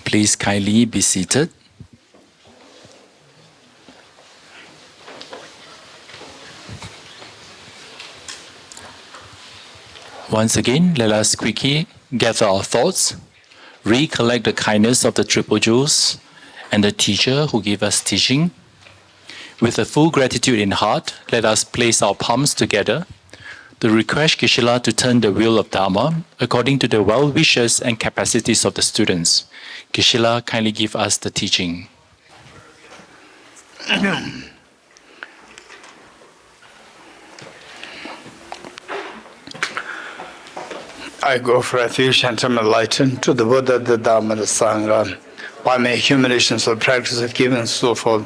Please kindly be seated. Once again, let us quickly gather our thoughts, recollect the kindness of the Triple Jewels and the teacher who gave us teaching. With a full gratitude in heart, let us place our palms together to request Geshe to turn the wheel of Dharma according to the well wishes and capacities of the students. Geshe, kindly give us the teaching. I go for refuge and am enlightened to the Buddha, the Dharma, the Sangha. By my accumulations of practice of giving and so forth,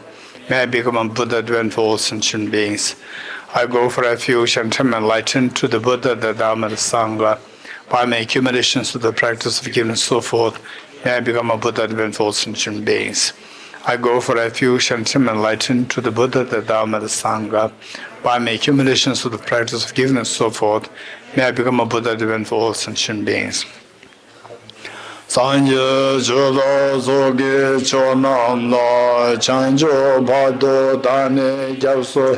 may I become a Buddha to for all sentient beings. I go for refuge and am enlightened to the Buddha, the Dharma, the Sangha. By my accumulations of the practice of giving and so forth, may I become a Buddha to for all sentient beings. I go for refuge and am enlightened to the Buddha, the Dharma, the Sangha. By my accumulations of the practice of giving and so forth, may I become a Buddha to for all sentient beings. Sanje Jodo Zogi Chonam La Chanjo Bado Dane Gyapso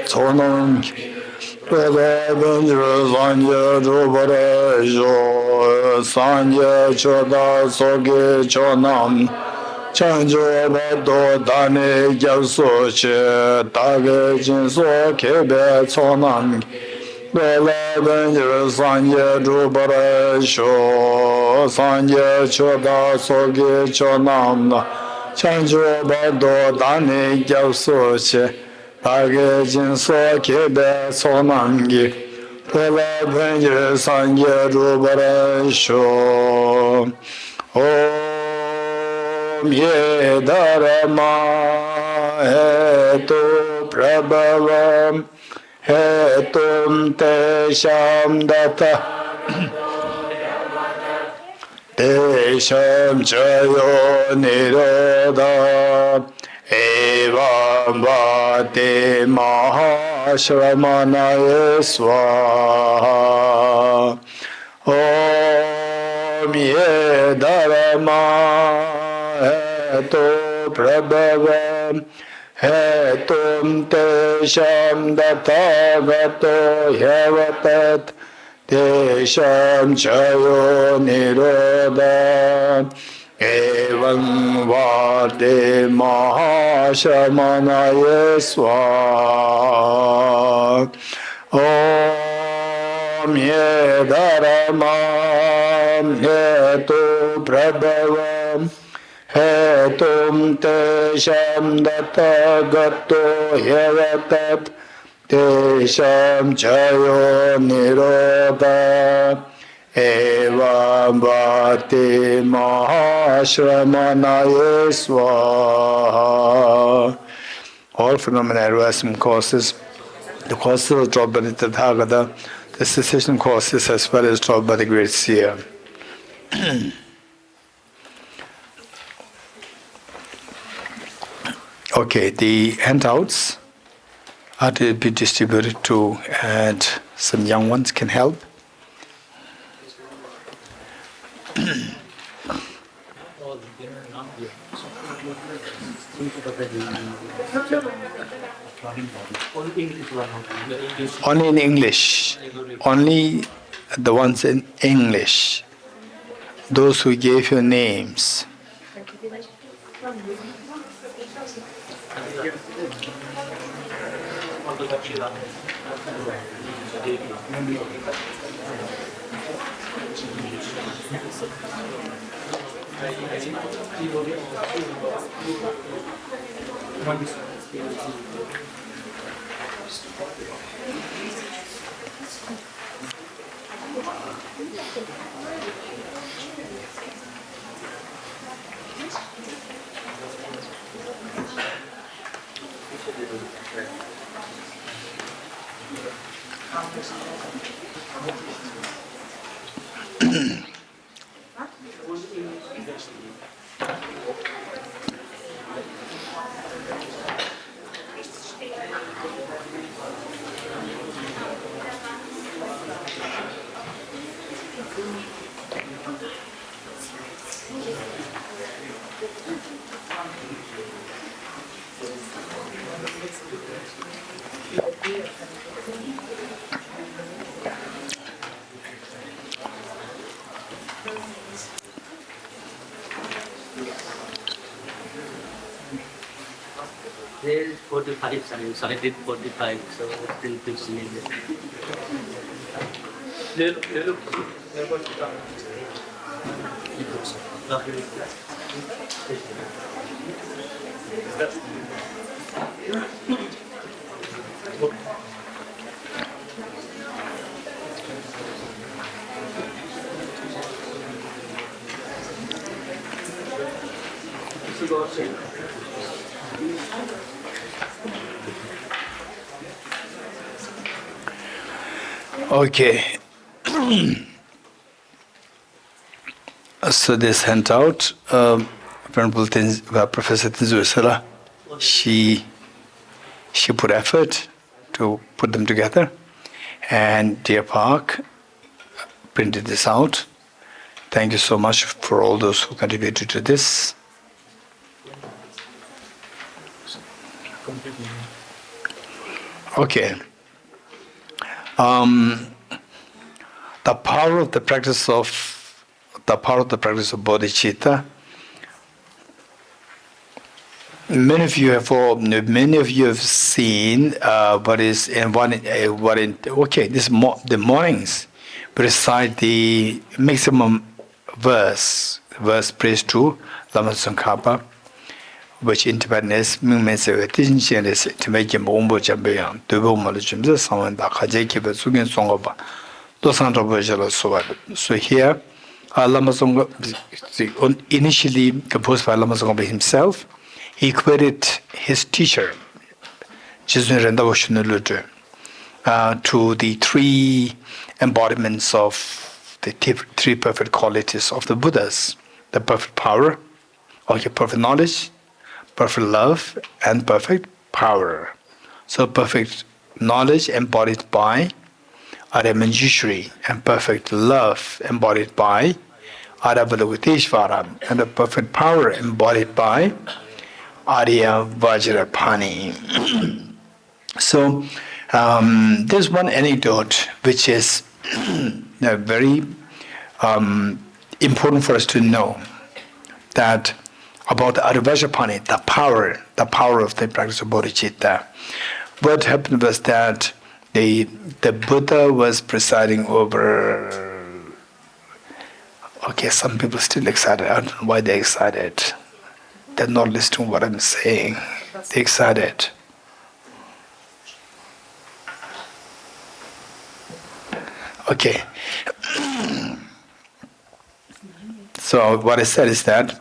Chonam Peda Benjur Sanje Jubare Jo Sanje Choda Zogi Chonam Chanjo Bado Dane Gyapso Che Tage Jinso Kebe Chonam Bela Benjir Sanje Jubare Sho Sanje Choda Sogi Chonam Chanjo Bado Dani Gyapso Che Tage Jinso Kebe Sonamgi Bela Benjir Sanje Jubare Sho Om Ye Dharma Hetu Prabhavam Hetum Tesham Data Tesham Chayo Niroda Evam Vati Mahashramanaya Swaha Om Ye Dharma Hetu Prabhavam Hetum Tesham Dathagato Yavatat Tesham Chayo Niroda Evam Vade Mahashamanaya Swaha Om Ye Dharma Hetu Prabhavam Hetum Tesham Dathagato Yavatat Tesham Chayo Niroda Evam Vati Mahashramanaya Swaha. All phenomena arise from causes. The causes are dropped by the Tathagata. The cessation causes as well as dropped by the Great Seer. Okay, the handouts are to be distributed to, and some young ones can help. Only in English. Only the ones in English. Those who gave you names. There is 45 signs, so I did 45, so still 50 minutes. Okay. So this handout, Venerable Professor Tinzu, she put effort to put them together, and Deer Park printed this out. Thank you so much for all those who contributed to this. Okay. The power of the practice of Bodhicitta. Many of you have seen what is in the mornings. We recite the maximum verse praise to Lama Tsongkhapa, which in Tibetan is means to make him ombo champion, to go malachim, someone that Kajaki, but Sugan Songoba, Dosandra Bajala Soba. So here, Lama Tsongkhapa, initially composed by Lama Tsongkhapa himself, he quoted his teacher, Jizun Rendawa Shunulutu, to the three embodiments of the three perfect qualities of the Buddhas: the perfect power, or your perfect knowledge, perfect love, and perfect power. So perfect knowledge embodied by Arya Manjushri, and perfect love embodied by Arya Balaguteshvara, and the perfect power embodied by Arya Vajrapani. So there's one anecdote which is very important for us to know, that about the Arya Vajrapani, the power of the practice of Bodhicitta. What happened was that the Buddha was presiding over. Okay, some people still excited. I don't know why they're excited. They're not listening to what I'm saying. They're excited. Okay. So what I said is that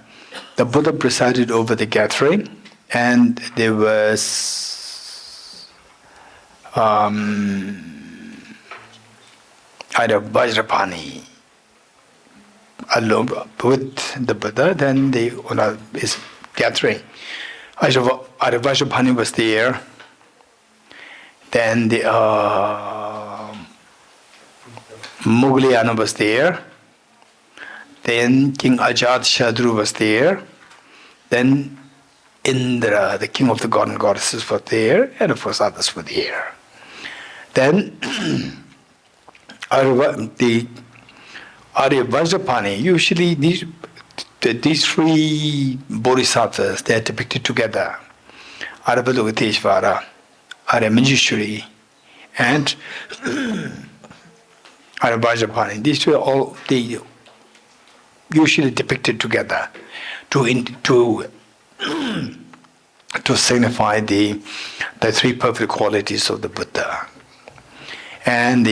the Buddha presided over the gathering, and there was either Vajrapani alone with the Buddha, then the is gathering. Vajrapani was there. Then the Mughaliana was there. Then King Ajat Shadru was there. Then Indra, the king of the god and goddesses, was there, and of course others were there. Then the Arya Vajrapani, usually these three bodhisattvas, they are depicted together: Arya Balaguteshvara, Arya Manjushri, and Arya Vajrapani. These two are all usually depicted together to signify the three perfect qualities of the Buddha. And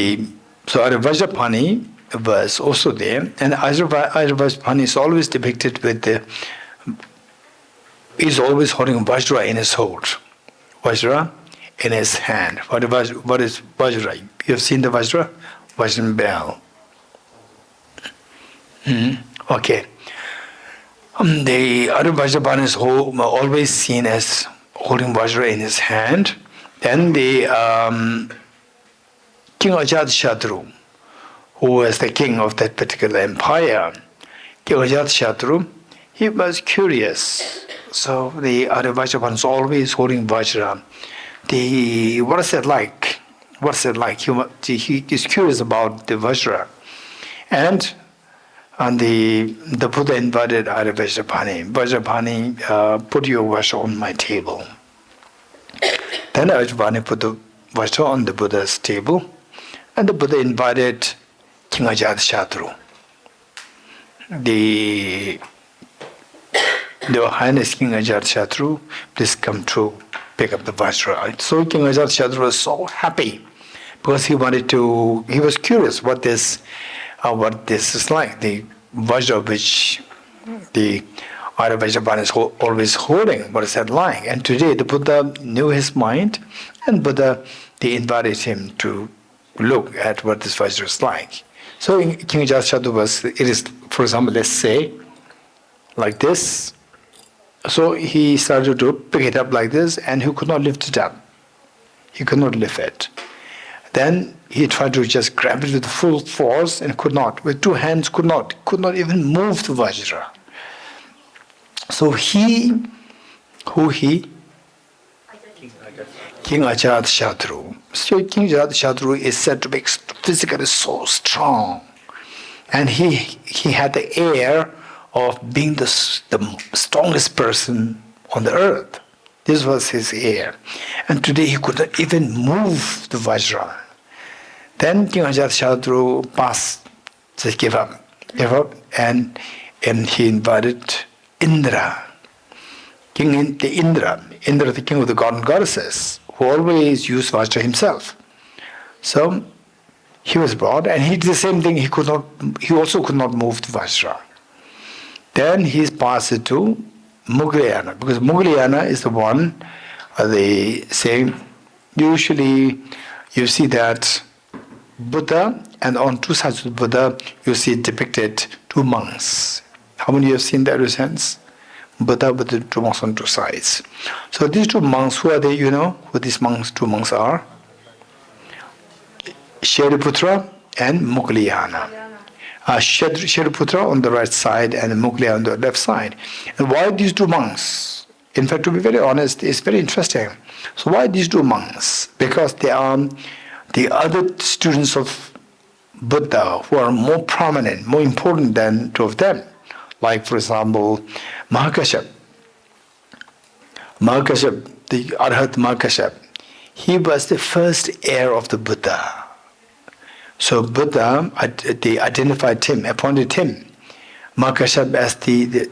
so Arya Vajrapani was also there, and Arya Vajrapani is always depicted with he's always holding Vajra in his hold. Vajra in his hand. What is Vajra? You have seen the Vajra? Vajra bell. Okay. The Arya Vajrapani is always seen as holding Vajra in his hand. Then the King Ajat Shadru, who was the king of that particular empire, King Ajat Shadru, he was curious. So the Arya Vajrapani is always holding Vajra. What is it like? What's it like? He is curious about the Vajra. And the Buddha invited Arya Vajrapani. Vajrapani, put your Vajra on my table. Then Ajvani put the Vajra on the Buddha's table, and the Buddha invited King Ajatashatru. Your Highness King Ajatashatru, please come to pick up the Vajra. So King Ajatashatru was so happy because he was curious what this is like. The Vajra which the Ida Vajrapāṇi is always holding, what is that like? And today the Buddha knew his mind, and Buddha, they invited him to look at what this Vajra is like. So King Ajatashatru it is, for example, let's say, like this. So he started to pick it up like this, and he could not lift it up. He could not lift it. Then he tried to just grab it with full force and could not. With two hands, could not even move the Vajra. So King Ajatashatru. So King Ajatashatru is said to be physically so strong, and he had the air of being the strongest person on the earth. This was his air. And today he could not even move the Vajra. Then King Ajatashatru just gave up, and he invited Indra, Indra, the king of the god and goddesses, who always used Vajra himself. So he was brought, and he did the same thing. He also could not move the Vajra. Then he passed it to Mugliana, because Mugliana is the one, they say, usually you see that Buddha, and on two sides of the Buddha, you see depicted two monks. How many have seen that in a sense? Buddha with the two monks on two sides. So these two monks, who are they, you know, who these two monks are? Shariputra and Mugliana. Shariputra on the right side and Mugliana on the left side. And why these two monks? In fact, to be very honest, it's very interesting. So why these two monks? Because they are the other students of Buddha who are more prominent, more important than two of them. Like, for example, Mahakashyap, the Arhat Mahakashyap, he was the first heir of the Buddha. So Buddha, they identified him, appointed him, Mahakashyap, as the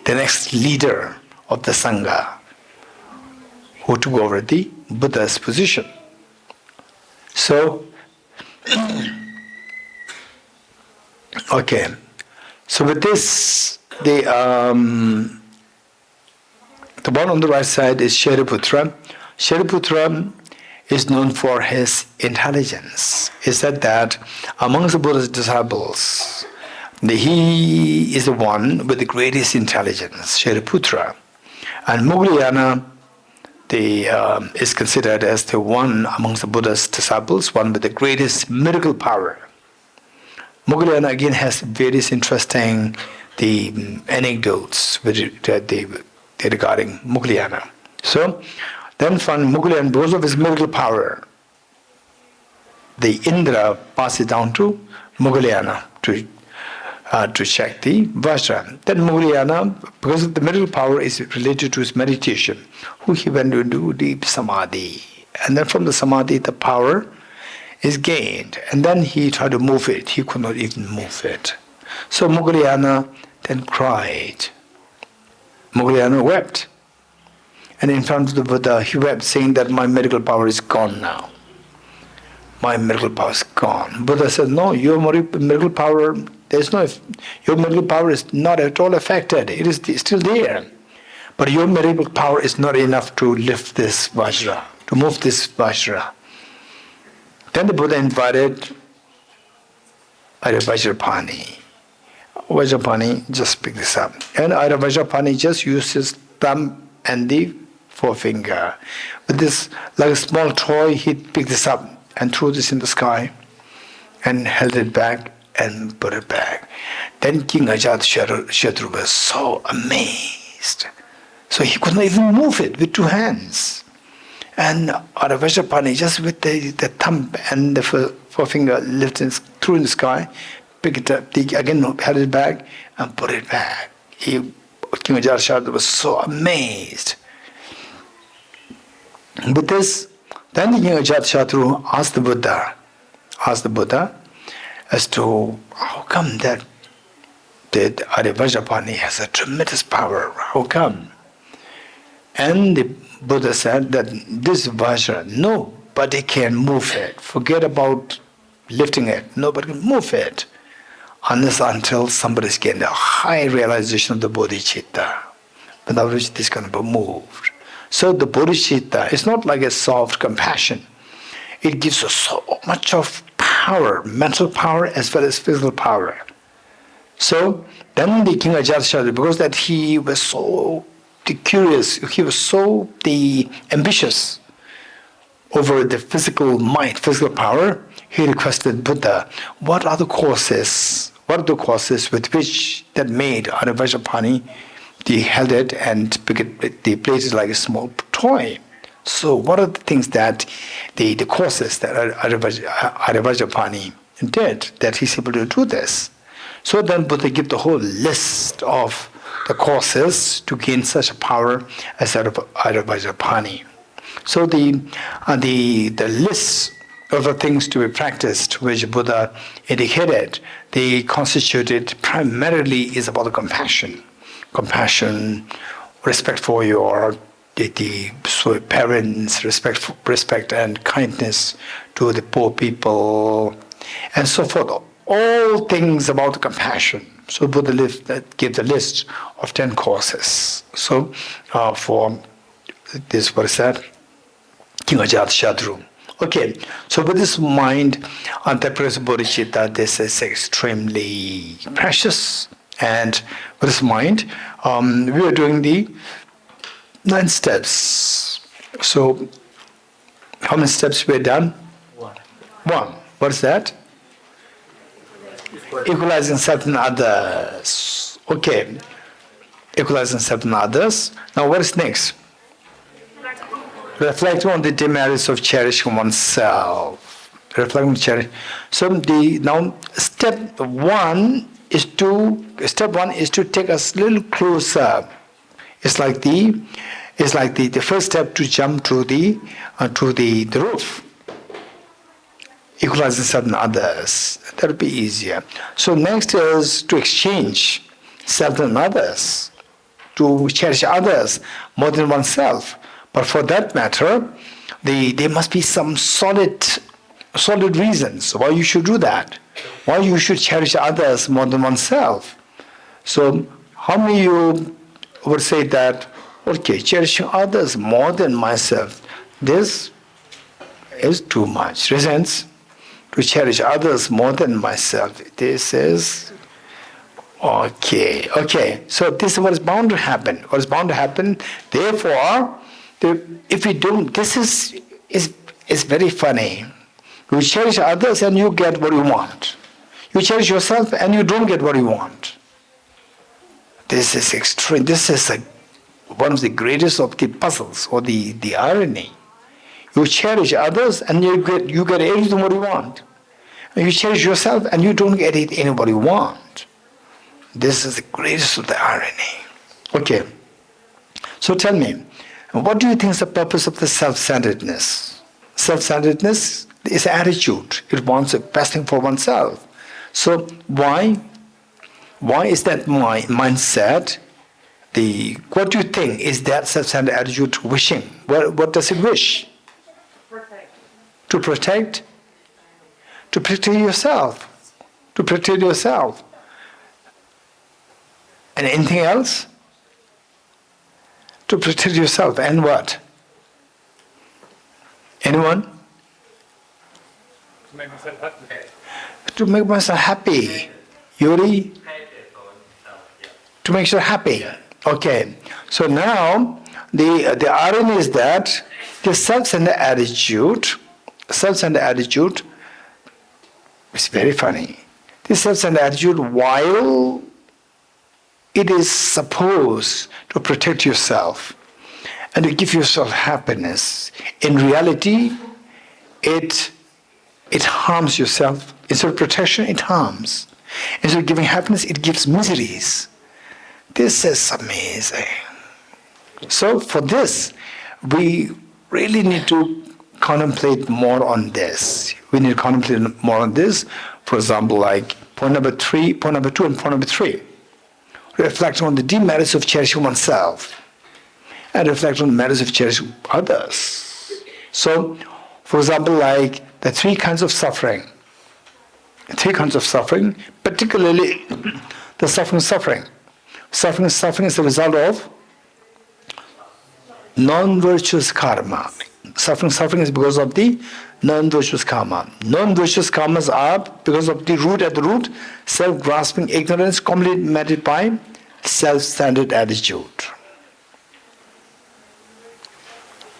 next leader of the Sangha, who took over the Buddha's position. So, okay. So with this, the one on the right side is Shariputra. Shariputra is known for his intelligence. He said that amongst the Buddha's disciples, he is the one with the greatest intelligence, Shariputra. And Mugliana is considered as the one amongst the Buddha's disciples, one with the greatest miracle power. Mugliana again has various interesting anecdotes regarding Mugliana. So then from Mugliana, because of his miracle power, the Indra passes it down to Mugliana to check the Vajra. Then Mugliana, because of the miracle power is related to his meditation, who he went to do deep samadhi. And then from the samadhi, the power is gained. And then he tried to move it. He could not even move it. So Mugliana then cried. Mugliana wept. And in front of the Buddha, he wept, saying that my miracle power is gone now. My miracle power is gone. Buddha said, no, your miracle power, your miracle power is not at all affected. It is still there. But your miracle power is not enough to lift this Vajra, to move this Vajra. Then the Buddha invited Ida Vajrapāṇi. Vajrapāṇi, just pick this up. And Ida Vajrapāṇi just used his thumb and the forefinger. With this, like a small toy, he picked this up and threw this in the sky and held it back and put it back. Then King Ajatashatru was so amazed. So he could not even move it with two hands. And Ida Vajrapāṇi, just with the thumb and the forefinger lifted through in the sky, picked it up, again held it back and put it back. King Ajatashatru was so amazed. With this, then the king Ajatashatru asked the Buddha as to how come that Vajrapani has a tremendous power. How come? And the Buddha said that this Vajra, nobody can move it. Forget about lifting it. Nobody can move it unless until somebody's getting a high realization of the Bodhicitta, without which this cannot be moved. So the Bodhicitta is not like a soft compassion. It gives us so much of power, mental power as well as physical power. So then the king Ajatashatru, because that he was so curious, he was so ambitious over the physical might, physical power, he requested Buddha, what are the causes with which that made Vajrapani, they held it and they placed it like a small toy. So what are the things that, the causes that Vajrapani did, that he's able to do this? So then Buddha gave the whole list of the causes to gain such a power as Vajrapani. So the list of the things to be practiced, which Buddha indicated, they constituted primarily is about the compassion, respect for your parents, respect and kindness to the poor people, and so forth. All things about the compassion. So Buddha gave the list of 10 causes. So for this, what is that? King Ajatashatru. Okay, so with this mind, that present Bodhicitta, this is extremely precious. And with this mind, we are doing the 9 steps. So, how many steps we done? 1. What is that? Equalizing self and others. Okay, equalizing self and others. Now, what is next? Reflecting on the demerits of cherishing oneself. Reflecting on cherishing. So now step one is to take us a little closer. It's like the first step to jump to the roof. Equalizing self and others. That will be easier. So next is to exchange self and others, to cherish others more than oneself. But for that matter, there must be some solid reasons why you should do that, why you should cherish others more than oneself. So how many of you would say that, okay, cherishing others more than myself, this is too much. Reasons to cherish others more than myself, this is okay. So this is what is bound to happen. What is bound to happen, therefore, if we don't, this is very funny. You cherish others and you get what you want. You cherish yourself and you don't get what you want. This is extreme. This is one of the greatest of the puzzles or the irony. You cherish others and you get everything what you want. And you cherish yourself and you don't get anybody you want. This is the greatest of the irony. Okay. So tell me, what do you think is the purpose of the self-centeredness? Self-centeredness is attitude. It wants the best thing for oneself. So why is that my mindset? What do you think is that self-centered attitude wishing? What does it wish? To protect? To protect yourself. To protect yourself. And anything else? To protect yourself. And what? Anyone? To make myself happy. To make myself happy. Yuri? To make yourself happy. Okay. So now, the irony is that the self-centered attitude is very funny. This self-centered attitude, while it is supposed to protect yourself and to give yourself happiness, in reality, it harms yourself. Instead of protection, it harms. Instead of giving happiness, it gives miseries. This is amazing. So for this, we really need to contemplate more on this. We need to contemplate more on this. For example, like point number 2 and point number 3. Reflect on the demerits of cherishing oneself and reflect on the merits of cherishing others. So, for example, like the 3 kinds of suffering. 3 kinds of suffering, particularly the suffering. Suffering is the result of non-virtuous karma. Suffering is because of the non-virtuous karma. Non-virtuous karmas are because of the root, self-grasping ignorance complemented by self-centered attitude.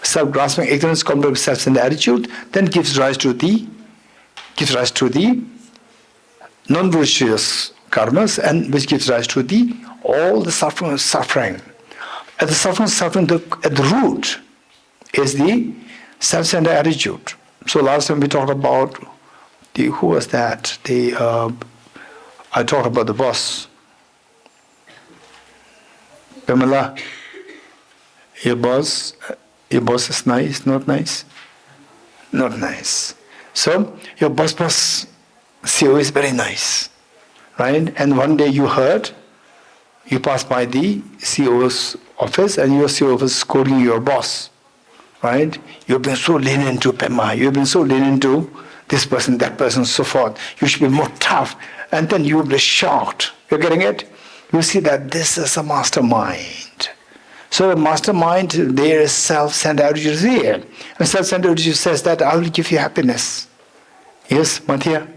Self-grasping ignorance complemented with self-centered attitude then gives rise to the non-virtuous karmas, and which gives rise to all the suffering. At the suffering at the root is the self-centered attitude. So last time we talked about who was that? I talked about the boss. Pamela, your boss is nice, not nice? Not nice. So your boss CEO is very nice, right? And one day you passed by the CEO's office and your CEO was scolding your boss, right? You've been so lenient to Pema, you've been so lenient to this person, that person, so forth. You should be more tough. And then you will be shocked. You're getting it? You see that this is a mastermind. So a mastermind, there is self-centered attitude here. And self-centered attitude says that I will give you happiness. Yes, Mathia?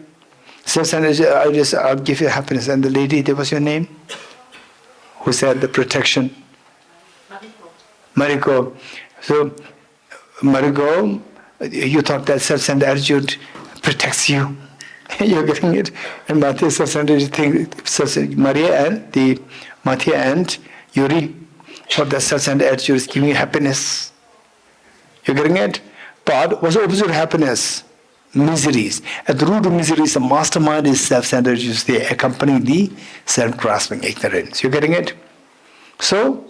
Self-centered attitude, I'll give you happiness. And the lady, there was your name? Who said the protection? Mariko. So, Mariko, you thought that self-centered attitude protects you. You're getting it? And Mathia self-centered thing, Mathia and Yuri thought that self-centered attitude is giving you happiness. You're getting it? But what's the opposite of happiness? Miseries. At the root of miseries, the mastermind is self-centered attitude. They accompany the self-grasping ignorance. You're getting it? So,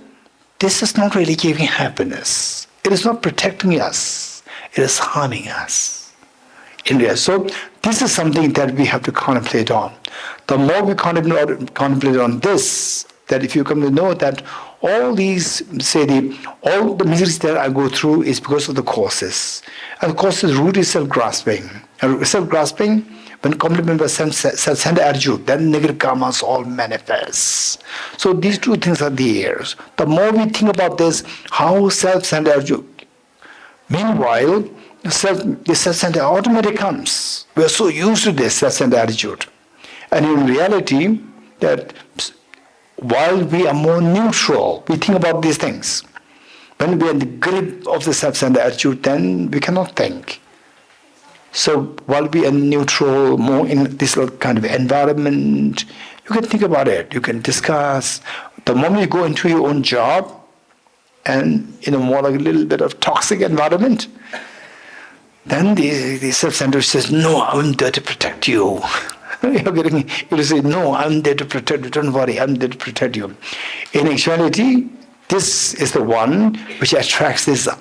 this is not really giving happiness. It is not protecting us. It is harming us. So, this is something that we have to contemplate on. The more we contemplate on this, that if you come to know that all these, all the miseries that I go through is because of the causes. And the causes root is self-grasping. And self-grasping, when complemented by self-centered attitude, then negative karmas all manifest. So these 2 things are there. The more we think about this, how self-centered attitude. Meanwhile, the self-centered automatically comes. We are so used to this self-centered attitude. And in reality, that while we are more neutral, we think about these things. When we are in the grip of the self-centered attitude, then we cannot think. So while we are neutral, more in this kind of environment, you can think about it, you can discuss. The moment you go into your own job, and more like a little bit of toxic environment, then the self-centered says, no, I'm there to protect you. You say, no, I'm there to protect you, don't worry, I'm there to protect you. In actuality, this is the one which attracts the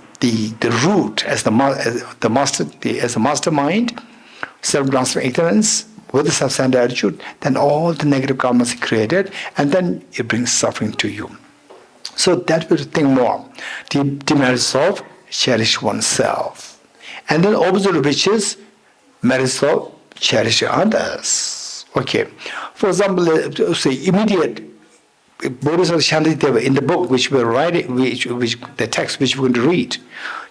root as the mastermind, self-grasping ignorance, with the self-centered attitude, then all the negative karmas are created, and then it brings suffering to you. So that we think more. The merits of cherish oneself. And then opposite of which is merits of cherish others. Okay. For example, say immediate Bodhicitta Shantideva in the book which we're writing, which the text which we're going to read,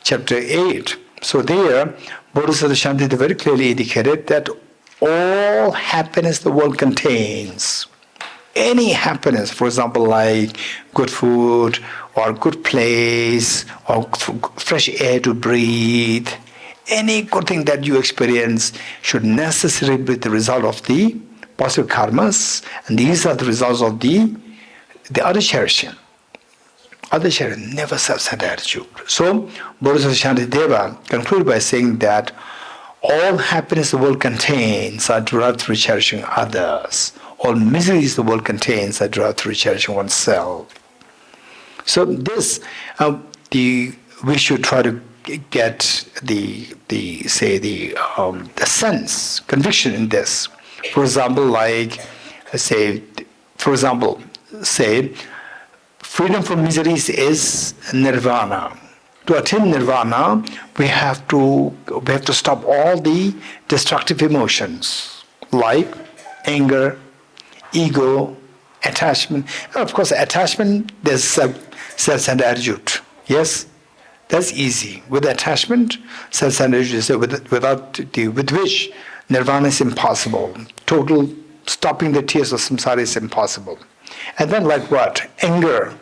chapter 8. So there, Bodhicitta Shantideva very clearly indicated that all happiness the world contains, any happiness, for example, like good food or good place or fresh air to breathe, any good thing that you experience should necessarily be the result of the positive karmas, and these are the results of the other cherishing. Other cherishing, never self-centered attitude. So, Bodhicitta Shantideva concluded by saying that all happiness the world contains are derived through cherishing others. All miseries the world contains are derived through cherishing oneself. So this, we should try to get the sense, conviction in this. For example, say, freedom from miseries is nirvana. To attain nirvana, we have to stop all the destructive emotions like anger, ego, attachment. And of course, attachment, there's self-centered attitude. Yes, that's easy. With attachment, self-centered attitude, with which nirvana is impossible. Total stopping the tears of samsara is impossible. And then like what? Anger.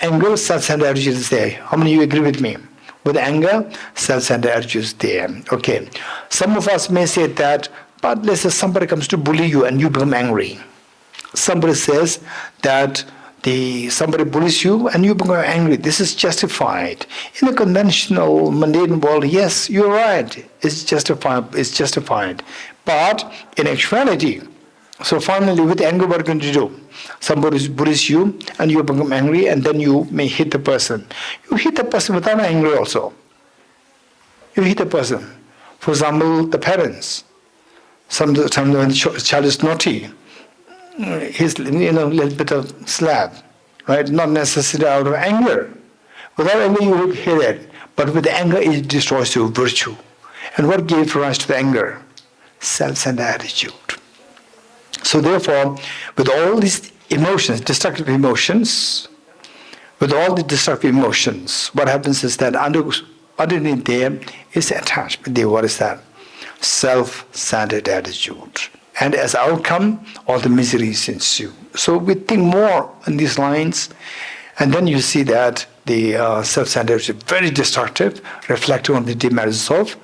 Anger, self-centered attitude is there. How many of you agree with me? With anger, self-centered attitude is there. Okay. Some of us may say that, but let's say somebody comes to bully you and you become angry. Somebody says that somebody bullies you and you become angry. This is justified. In the conventional, mundane world, yes, you're right. It's justified. But in actuality, so finally with anger, what are you going to do? Somebody bullies you and you become angry and then you may hit the person. You hit the person without anger also. You hit the person. For example, the parents. Sometimes when the child is naughty, he's a little bit of slap, right? Not necessarily out of anger. Without anger, you will hit it. But with anger, it destroys your virtue. And what gave rise to the anger? Self-centered attitude. So therefore, with all these emotions, destructive emotions, what happens is that underneath there is attachment. What is that? Self-centered attitude. And as outcome, all the miseries ensue. So we think more on these lines, and then you see that the self-centered is very destructive, reflecting on the demerits of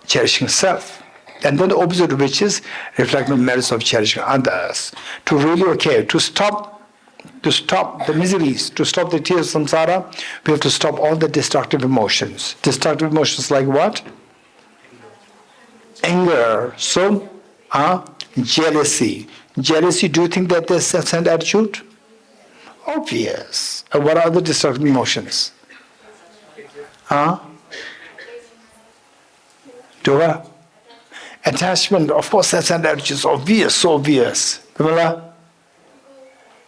cherishing self. And then the opposite of which is reflecting on the merits of cherishing others. To really, to stop the miseries, to stop the tears of samsara, we have to stop all the destructive emotions. Destructive emotions like what? Anger. So, jealousy. Jealousy, do you think that there's self-centered attitude? Obvious. And what are the destructive emotions? Attachment, of course, self-centered attitude is obvious, so obvious.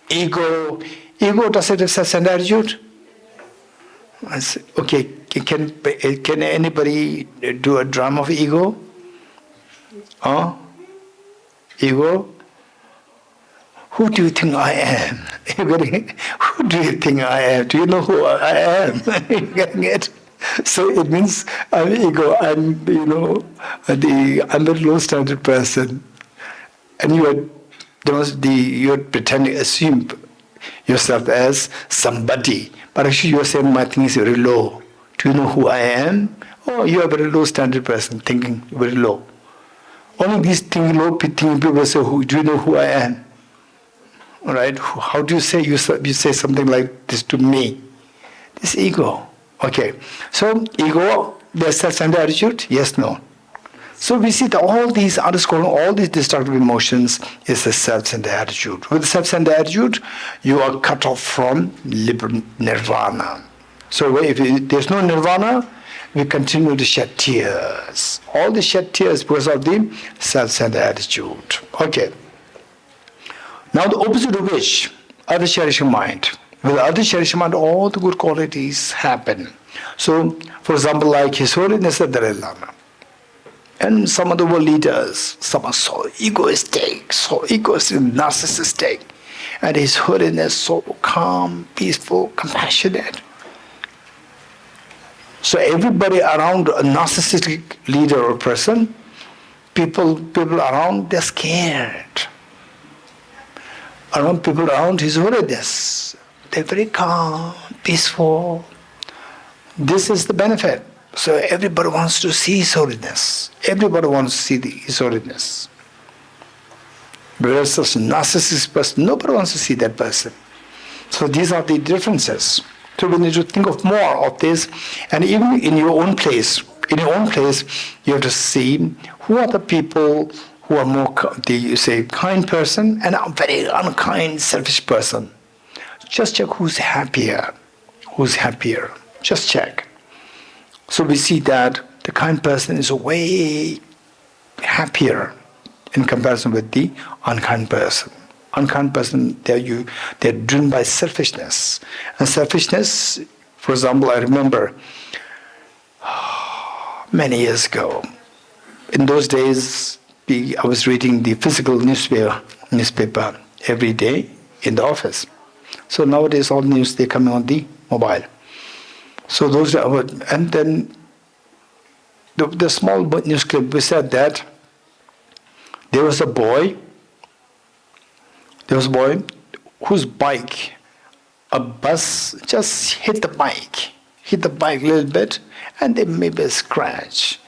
Ego. Ego, does it have self-centered attitude? Okay, can anybody do a drum of ego? Ego? Who do you think I am? Who do you think I am? Do you know who I am? You getting it? So it means I'm ego. I'm a low standard person, and you're pretending, assume yourself as somebody, but actually you're saying my thing is very low. Do you know who I am? Oh, you're a very low standard person, thinking very low. Only these low people say, do you know who I am? All right? How do you say you say something like this to me? This ego. Okay. So ego, there's self-centered attitude? Yes, no. So we see that all these destructive emotions is a self-centered attitude. With self-centered attitude, you are cut off from nirvana. So if there's no nirvana, we continue to shed tears. All the shed tears because of the self-centered attitude. Okay. Now the opposite of which, other cherishing mind. With other cherishing mind, all the good qualities happen. So, for example, like His Holiness the Dalai Lama, and some of the world leaders, some are so egoistic, narcissistic, and His Holiness so calm, peaceful, compassionate. So everybody around a narcissistic leader or person, people around, they're scared. People around His Holiness, they're very calm, peaceful. This is the benefit. So everybody wants to see His Holiness. Everybody wants to see His Holiness. Whereas a narcissistic person, nobody wants to see that person. So these are the differences. So we need to think of more of this. And even in your own place, you have to see who are the people who are more, kind person and a very unkind, selfish person. Just check who's happier. Just check. So we see that the kind person is way happier in comparison with the unkind person. Unkind person, they're driven by selfishness. And selfishness, for example, I remember many years ago, in those days, I was reading the physical newspaper every day in the office. So nowadays all news, they're coming on the mobile. So those are, and then the small news clip, we said that there was a boy whose bike, a bus just hit the bike a little bit, and there may be a scratch.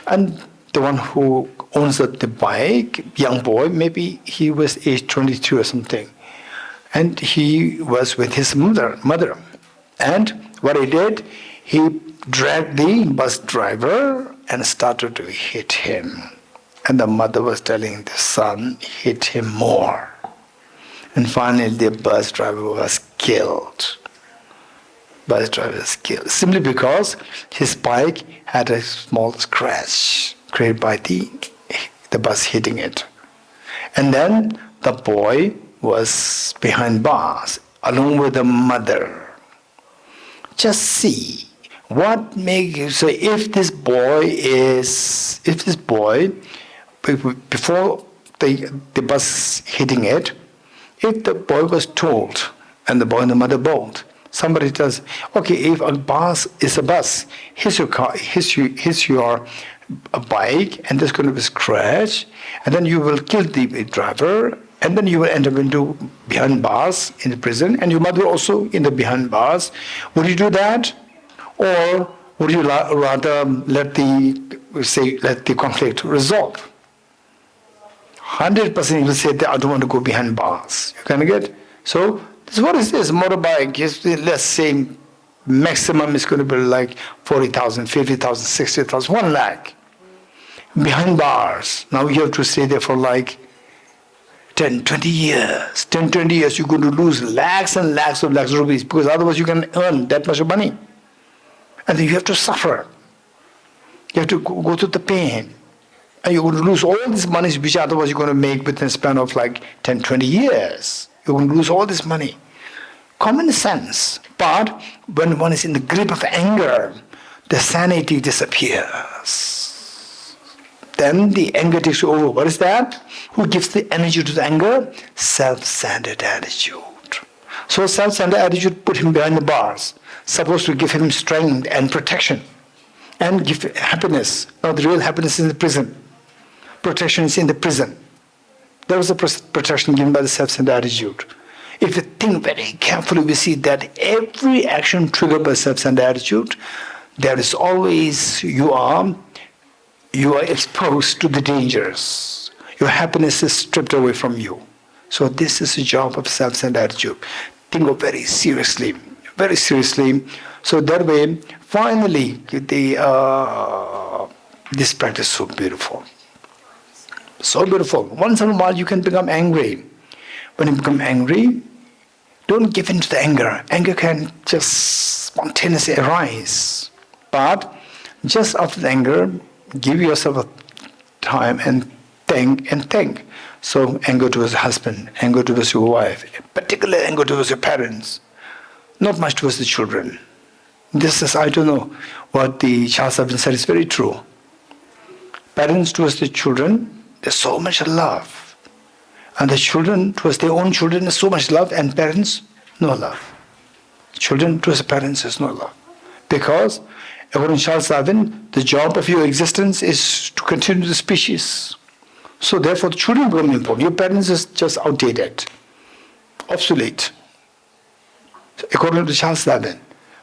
And the one who owns the bike, young boy, maybe he was age 22 or something, and he was with his mother. And what he did, he dragged the bus driver and started to hit him. And the mother was telling the son, hit him more. And finally the bus driver was killed. Simply because his bike had a small scratch created by the bus hitting it. And then the boy was behind bars along with the mother. Just see what makes you say, if this boy before the bus hitting it, if the boy was told and the boy and the mother both, somebody tells, okay, if a bus is a bus, hits your car, hits your bike, and there's going to be a scratch, and then you will kill the driver, and then you will end up into behind bars in the prison, and your mother also in the behind bars. Would you do that, or would you rather let the conflict resolve? 100% you will say that I don't want to go behind bars. You can get? So this is what it is. Motorbike is, let's say, maximum is going to be like 40,000, 50,000, 60,000, 1 lakh. Behind bars. Now you have to stay there for like 10, 20 years. 10, 20 years you're going to lose lakhs and lakhs of rupees, because otherwise you can earn that much of money. And then you have to suffer. You have to go through the pain. And you're going to lose all this money which otherwise you're going to make within a span of like 10, 20 years. You're going to lose all this money. Common sense. But when one is in the grip of anger, the sanity disappears. Then the anger takes you over. What is that? Who gives the energy to the anger? Self-centered attitude. So self-centered attitude put him behind the bars, supposed to give him strength and protection and give happiness. Now the real happiness is in the prison. Protection is in the prison. There was a protection given by the self-centered attitude. If you think very carefully, we see that every action triggered by self-centered attitude, there is always, you are exposed to the dangers. Your happiness is stripped away from you. So this is the job of self-centered attitude. Think of very seriously. So that way, finally, this practice is so beautiful. So beautiful. Once in a while you can become angry. When you become angry, don't give in to the anger. Anger can just spontaneously arise. But just after the anger, give yourself a time and think. So anger towards the husband, anger towards your wife, particularly anger towards your parents, not much towards the children. This is, I don't know, what the Charles Darwin said is very true. Parents towards the children, there's so much love. And the children towards their own children is so much love, and parents, no love. Children towards the parents is no love. Because, according to Charles Darwin, the job of your existence is to continue the species. So therefore the children become important. Your parents is just outdated, obsolete, according to Charles Darwin.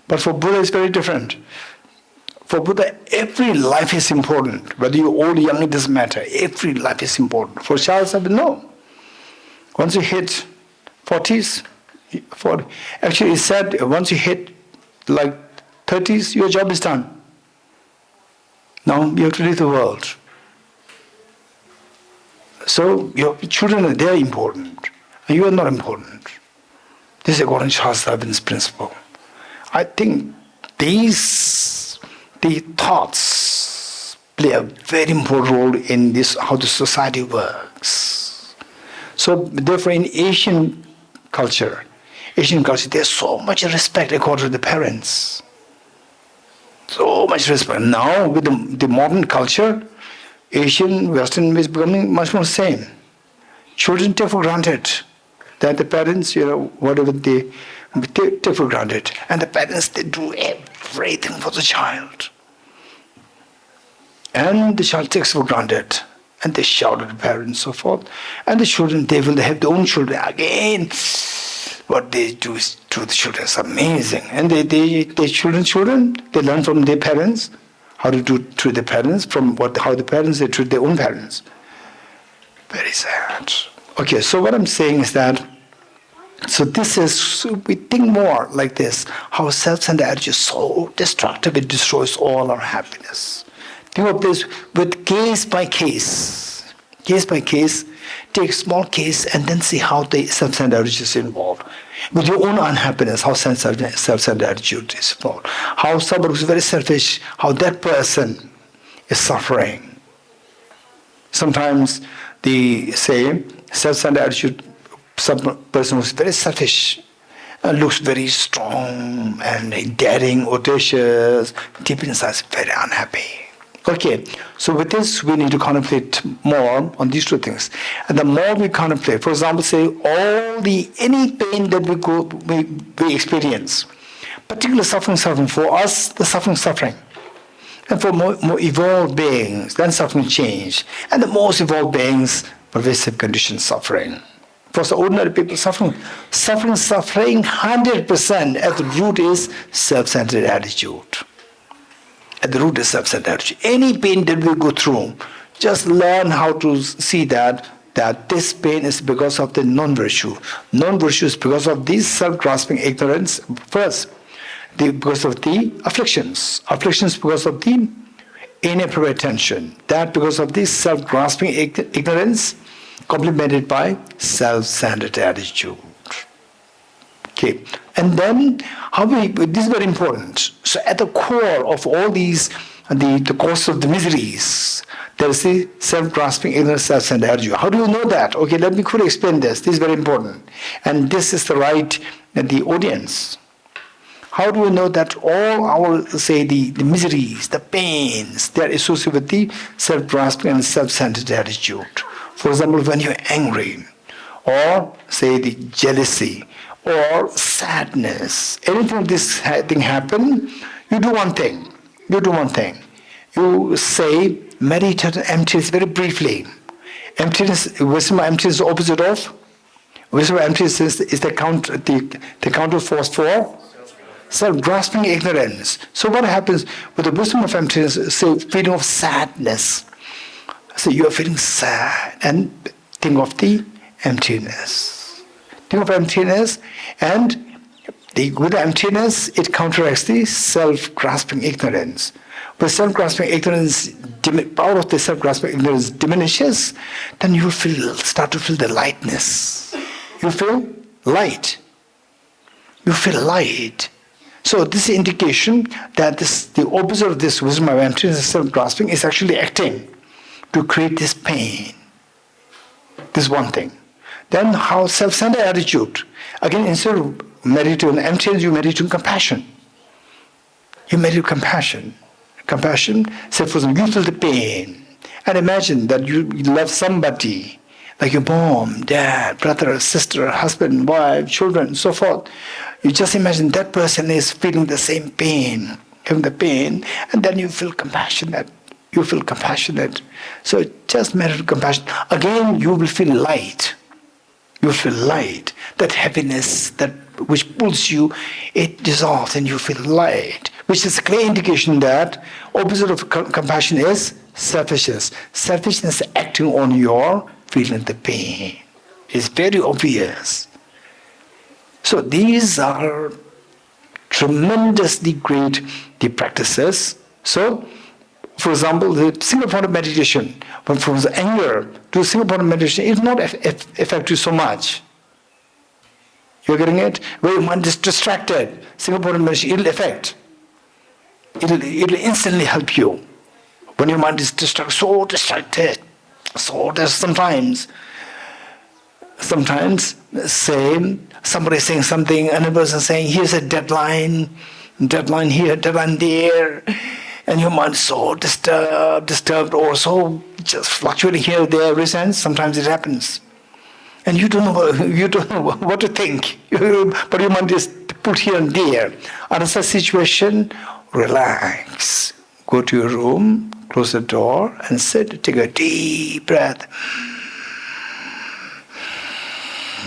But for Buddha it's very different. For Buddha, every life is important. Whether you're old or young, it doesn't matter. Every life is important. For Charles Darwin, no. Once you hit 40s, actually he said once you hit like 30s, your job is done. Now you have to leave the world. So your children, they are important, and you are not important. This is according to Charles Darwin's principle. I think these the thoughts play a very important role in this, how the society works. So therefore in Asian culture, there's so much respect according to the parents. So much respect. Now with the modern culture, Asian, Western is becoming much more same. Children take for granted that the parents, whatever they take for granted. And the parents, they do everything for the child. And the child takes for granted. And they shout at the parents, so forth. And the children, they have their own children. Again, what they do to the children is amazing. And they children, they learn from their parents how to treat their parents, from how the parents, they treat their own parents. Very sad. Okay, so what I'm saying is that, so we think more like this, how self-centered attitude is so destructive, it destroys all our happiness. Think of this with case by case. Case by case, take small case and then see how the self-centered attitude is involved. With your own unhappiness, how self-centered attitude is involved. How someone who's very selfish, how that person is suffering. Sometimes they say self-centered attitude, some person who's very selfish, looks very strong and daring, audacious, deep inside is very unhappy. Okay, so with this we need to contemplate more on these two things. And the more we contemplate, for example, say any pain that we experience, particular suffering for us, the suffering. And for more evolved beings, then suffering change. And the most evolved beings, pervasive condition suffering. For the ordinary people, suffering 100% at the root is self-centered attitude. At the root is self-centered attitude. Any pain that we go through, just learn how to see that this pain is because of the non-virtue. Non-virtue is because of this self-grasping ignorance first. Because of the afflictions. Afflictions because of the inappropriate attention. That because of this self-grasping ignorance, complemented by self-centered attitude. Okay, and then this is very important. So at the core of all these, the cause of the miseries, there is the self-grasping ignorance, self-centered attitude. How do you know that? Okay, let me quickly explain this. This is very important. And this is the audience. How do we know that all our, the miseries, the pains, they are associated with the self-grasping and self-centered attitude? For example, when you're angry, or say the jealousy, or sadness, anything of this thing happen, you do one thing. You say, meditate on emptiness very briefly. Emptiness, wisdom of emptiness is the opposite of? Wisdom of emptiness is the counter force for self-grasping ignorance. So what happens with the wisdom of emptiness, say feeling of sadness. So you are feeling sad and think of the emptiness. Think of emptiness, and with the emptiness, it counteracts the self-grasping ignorance. When self-grasping ignorance, power of the self-grasping ignorance diminishes, then you start to feel the lightness. You feel light. So this is indication that the opposite of this wisdom of emptiness, self-grasping, is actually acting to create this pain. This is one thing. Then how self-centered attitude. Again, instead of meditating on emptiness, you meditate on compassion. You meditate on compassion. Compassion, say for example, you feel the pain. And imagine that you love somebody, like your mom, dad, brother, sister, husband, wife, children, and so forth. You just imagine that person is feeling the same pain, having the pain, and then you feel compassionate. So just meditate on compassion. Again, you will feel light. That happiness which pulls you, it dissolves and you feel light. Which is a clear indication that opposite of compassion is selfishness. Selfishness acting on your feeling the pain. It's very obvious. So these are tremendously great practices. So, for example, the single point of meditation, from the anger to single point of meditation, it will not affect you so much. You're getting it? Where your mind is distracted, single point of meditation, it will affect. it'll instantly help you. When your mind is distracted, sometimes say somebody is saying something, another person saying, here's a deadline here, deadline there, and your mind is so disturbed, or so just fluctuating here, there, every sense. Sometimes it happens, and you don't know what to think, but your mind is put here and there. Under such situation, relax. Go to your room, close the door, and sit. Take a deep breath.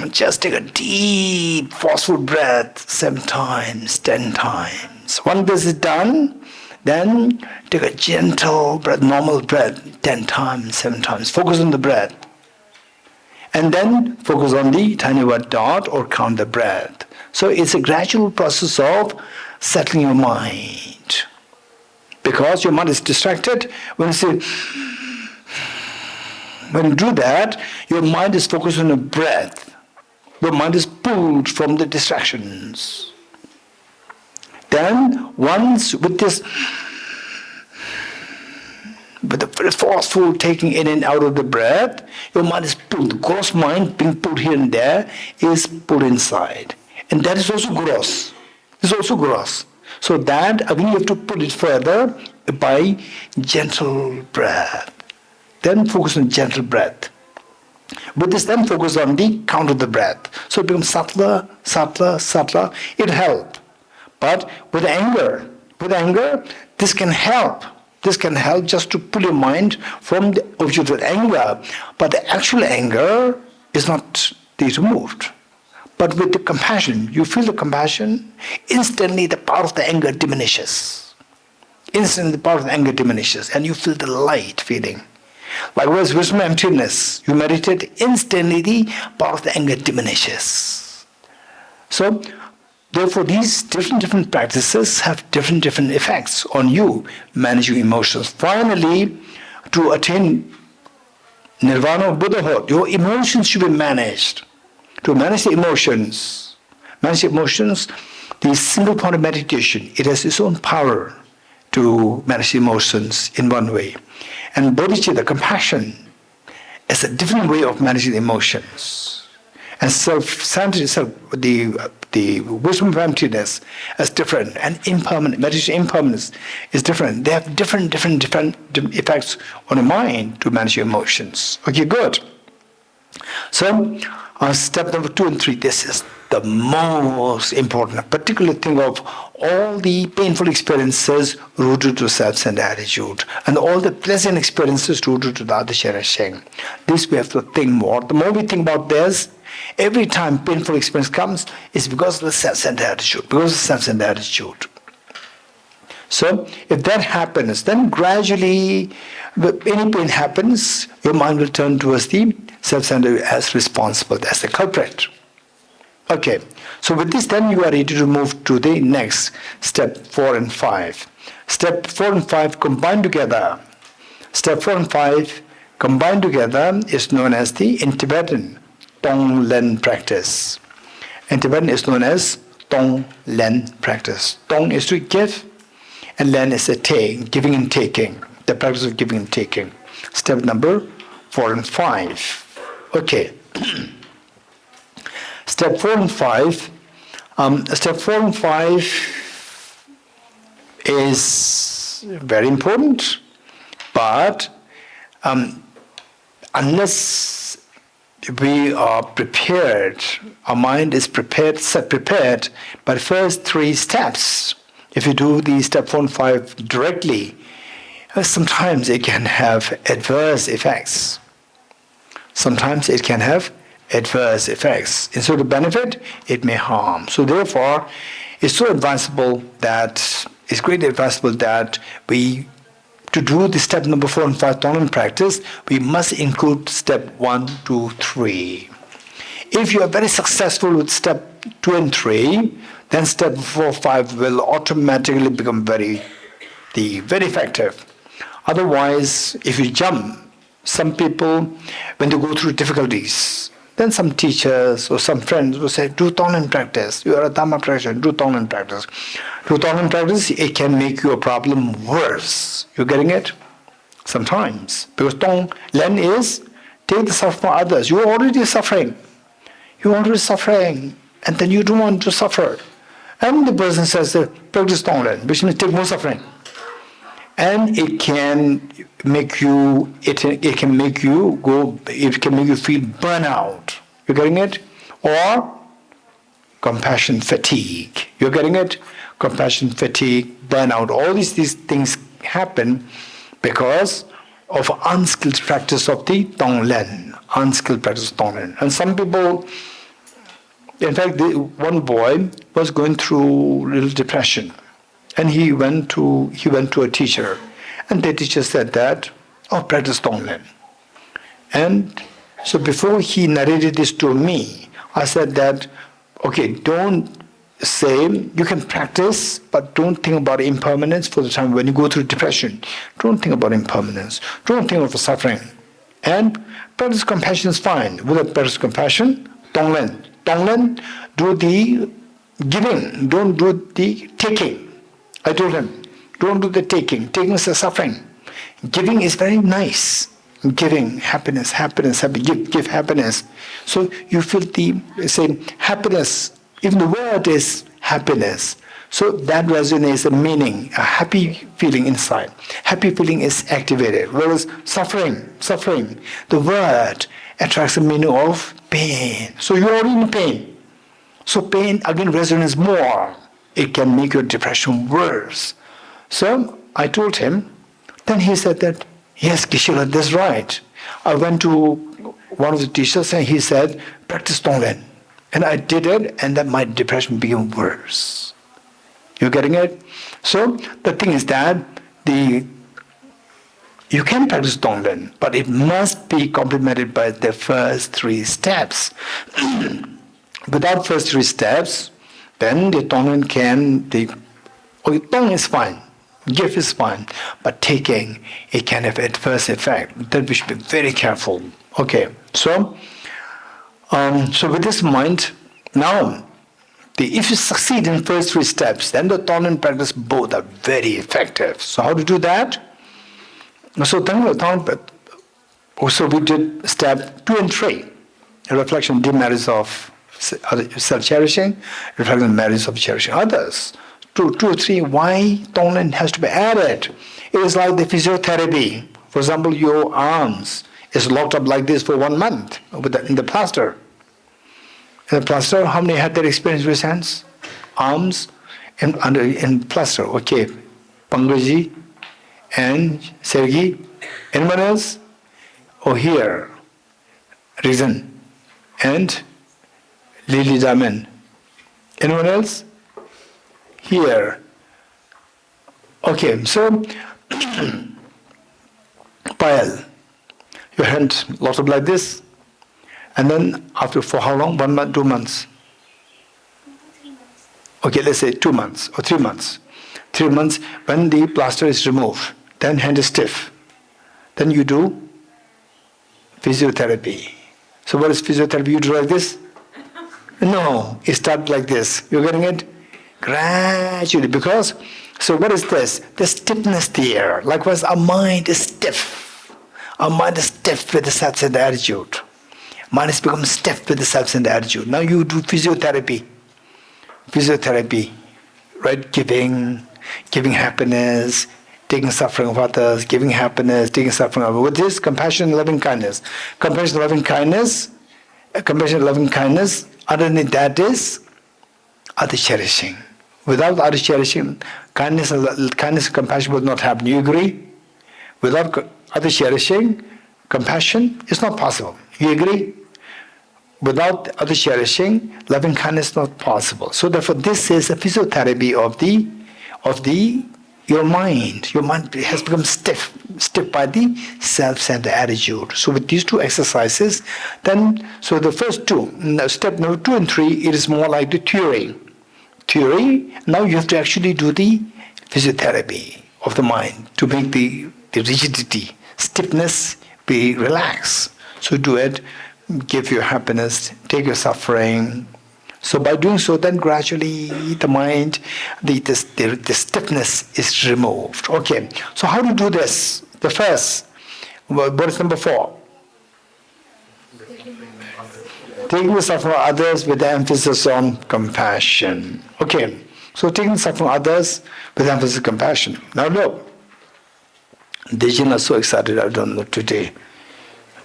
Just take a deep, forceful breath 7 times, 10 times. Once this is done, then take a gentle breath, normal breath, 10 times, 7 times. Focus on the breath. And then focus on the tiny word dot or count the breath. So it's a gradual process of settling your mind. Because your mind is distracted, when you do that, your mind is focused on the breath. Your mind is pulled from the distractions. Then once with the very forceful taking in and out of the breath, your mind is pulled. The gross mind being pulled here and there is pulled inside. And that is also gross. It's also gross. So that again you have to put it further by gentle breath. Then focus on gentle breath. With this, then focus on the count of the breath. So it becomes subtler, subtler, subtler. It helps. But with anger, this can help. This can help just to pull your mind from the object of anger. But the actual anger is not removed. But with the compassion, you feel the compassion, instantly the power of the anger diminishes. Instantly the power of the anger diminishes, and you feel the light feeling. Likewise, wisdom and emptiness, you meditate, instantly the power of the anger diminishes. So, therefore, these different practices have different effects on you, managing emotions. Finally, to attain nirvana of Buddhahood, your emotions should be managed. To manage the emotions, the single point of meditation, it has its own power to manage the emotions in one way. And bodhicitta, compassion, is a different way of managing the emotions. And self-centeredness, the wisdom of emptiness is different, and impermanent, meditation impermanence is different. They have different effects on the mind to manage your emotions. Okay, good. So, step number 2 and 3, this is the most important, particular thing of all the painful experiences rooted to self-centered attitude, and all the pleasant experiences rooted to the other cherishing. This we have to think more. The more we think about this, every time painful experience comes, it's because of the self-centered attitude. So, if that happens, then gradually, if any pain happens, your mind will turn towards the self-centered as responsible, as the culprit. Okay, so with this then you are ready to move to the next step 4 and 5. Step 4 and 5 combined together. Step 4 and 5 combined together is known as the, in Tibetan, Tong Len practice. In Tibetan is known as Tong Len practice. Tong is to give, and Len is a take, giving and taking, the practice of giving and taking. Step number 4 and 5. Okay. Step 4 and 5. Step 4 and 5 is very important, but unless we are prepared, our mind is prepared by the first 3 steps. If you do the step 4 and 5 directly, sometimes it can have adverse effects. Instead of benefit, it may harm. So therefore, it's greatly advisable that to do the step number 4 and 5 Tonglen practice, we must include step 1, 2, 3. If you are very successful with step 2 and 3, then step 4, 5 will automatically become very effective. Otherwise, if you jump, some people, when they go through difficulties, Then some teachers or some friends will say, do Tonglen practice. You are a Dhamma practitioner, do Tonglen practice. Do Tonglen practice, it can make your problem worse. You getting it? Sometimes. Because Tonglen is take the suffering from others. You're already suffering. You're already suffering. And then you don't want to suffer. And the person says, practice Tonglen, which means take more suffering. And it can make you feel burnout. You're getting it? Or compassion fatigue. You're getting it? Compassion fatigue, burnout. All these things happen because of unskilled practice of the Tonglen. Unskilled practice of Tonglen. And some people, in fact, one boy was going through little depression. And he went to a teacher, and the teacher said that, practice Tonglen. And so before he narrated this to me, I said that, okay, don't say, you can practice, but don't think about impermanence for the time when you go through depression. Don't think about impermanence. Don't think of suffering. And practice compassion is fine. Without practice compassion, Tonglen. Tonglen, do the giving, don't do the taking. I told him, don't do the taking. Taking is the suffering. Giving is very nice. Giving happiness, give happiness. So you feel the happiness. Even the word is happiness. So that resonates the meaning, a happy feeling inside. Happy feeling is activated. Whereas suffering, the word attracts the meaning of pain. So you're already in pain. So pain again resonates more. It can make your depression worse. So I told him, then he said that, yes, Geshe, that's right. I went to one of the teachers and he said, practice Tonglen. And I did it, and then my depression became worse. You getting it? So the thing is that you can practice Tonglen, but it must be complemented by the first 3 steps. Without first 3 steps, then the Tonglen Tong is fine, gift is fine, but taking, it can have adverse effect. Then we should be very careful. Okay, so with this in mind, now, if you succeed in first 3 steps, then the Tonglen practice both are very effective. So how to do that? So we did step 2 and 3, a reflection of the merits of self-cherishing, reflecting the merits of cherishing others. 2, 3, why Tonglen has to be added? It is like the physiotherapy. For example, your arms is locked up like this for 1 month in the plaster. In the plaster, how many had that experience with hands? Arms in plaster. Okay. Pangaji and Sergi. Anyone else? Here. Reason. And Lily Daman. Anyone else? Here. Okay, so Payal, your hand locked up like this, and then for how long? 1 month, 2 months? 3 months. Okay, let's say 2 months or 3 months. 3 months, when the plaster is removed, then hand is stiff. Then you do physiotherapy. So what is physiotherapy? You do like this? No, it starts like this. You're getting it? Gradually, because, so what is this? The stiffness there. Likewise, our mind is stiff. Our mind is stiff with the self-centered attitude. Mind has become stiff with the self-centered attitude. Now you do physiotherapy. Physiotherapy, right? Giving happiness, taking suffering of others, giving happiness, taking suffering of others. With this, compassion, loving kindness. Compassion, loving kindness, underneath that is other cherishing. Without other cherishing, kindness and compassion will not happen. You agree? Without other cherishing, compassion is not possible. You agree? Without other cherishing, loving kindness is not possible. So therefore, this is a physiotherapy of your mind. Your mind has become stiff by the self-centered attitude. So with these 2 exercises, then, so the first 2, step number 2 and 3, it is more like the theory. Now you have to actually do the physiotherapy of the mind to make the rigidity, stiffness be relaxed. So do it give you happiness, take your suffering. So by doing so, then gradually the mind, the stiffness is removed. Okay, so how to do this? The first, what is number 4? Taking the suffering of others with the emphasis on compassion. Okay, so taking the suffering of others with emphasis on compassion. Now look, Dejin is so excited, I don't know today.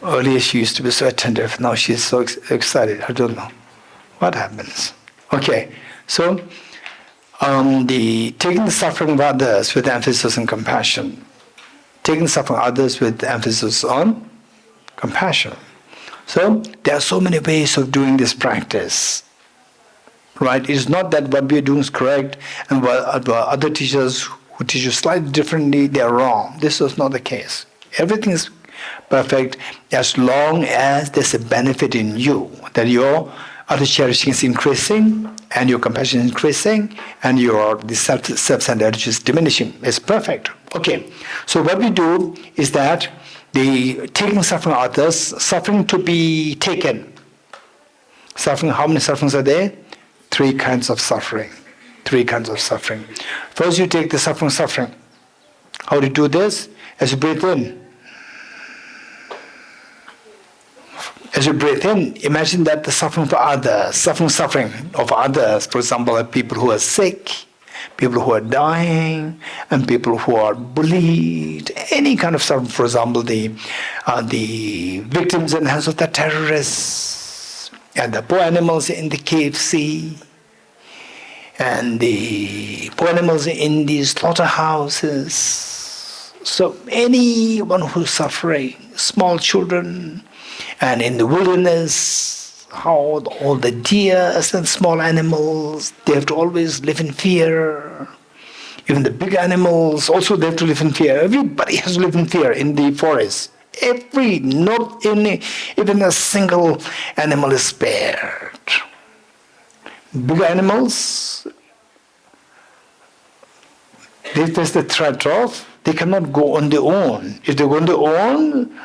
Earlier she used to be so attentive, now she's so excited, I don't know. What happens? Okay, so taking the suffering of others with emphasis on compassion. Taking the suffering of others with emphasis on compassion. So there are so many ways of doing this practice. Right? It's not that what we are doing is correct and what other teachers who teach you slightly differently, they are wrong. This is not the case. Everything is perfect as long as there's a benefit in you, that your other cherishing is increasing and your compassion is increasing and your self-centered attitude is diminishing. It's perfect. Okay. So what we do is that the taking suffering of others, suffering to be taken. Suffering, how many sufferings are there? 3 kinds of suffering. 3 kinds of suffering. First you take the suffering. How do you do this? As you breathe in. As you breathe in, imagine that the suffering of others, suffering of others, for example, are people who are sick, people who are dying, and people who are bullied, any kind of suffering, for example, the victims in the hands of the terrorists, and the poor animals in the KFC, and the poor animals in the slaughterhouses. So anyone who's suffering, small children, and in the wilderness, how all the deers and small animals, they have to always live in fear. Even the big animals, also they have to live in fear. Everybody has to live in fear in the forest. Not even a single animal is spared. Big animals, they face the threat of, they cannot go on their own. If they go on their own,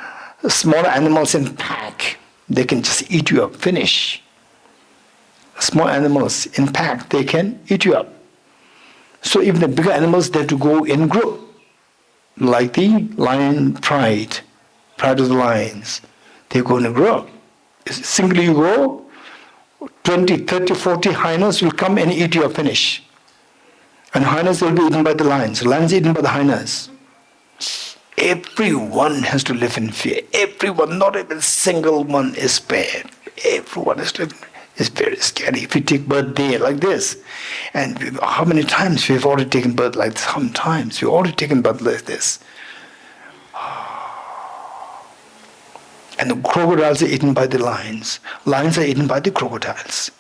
small animals in pack, they can just eat you up, finish. Small animals in pack, they can eat you up. So even the bigger animals, they have to go in group. Like the lion pride of the lions. They go in a group. Singly you go, 20, 30, 40 hyenas will come and eat you up, finish. And hyenas will be eaten by the lions. Lions eaten by the hyenas. Everyone has to live in fear. Everyone, not even a single one is spared. Everyone has to live. It's very scary. If you take birth day like this, and how many times we've already taken birth like this? How many times we've already taken birth like this? And the crocodiles are eaten by the lions. Lions are eaten by the crocodiles.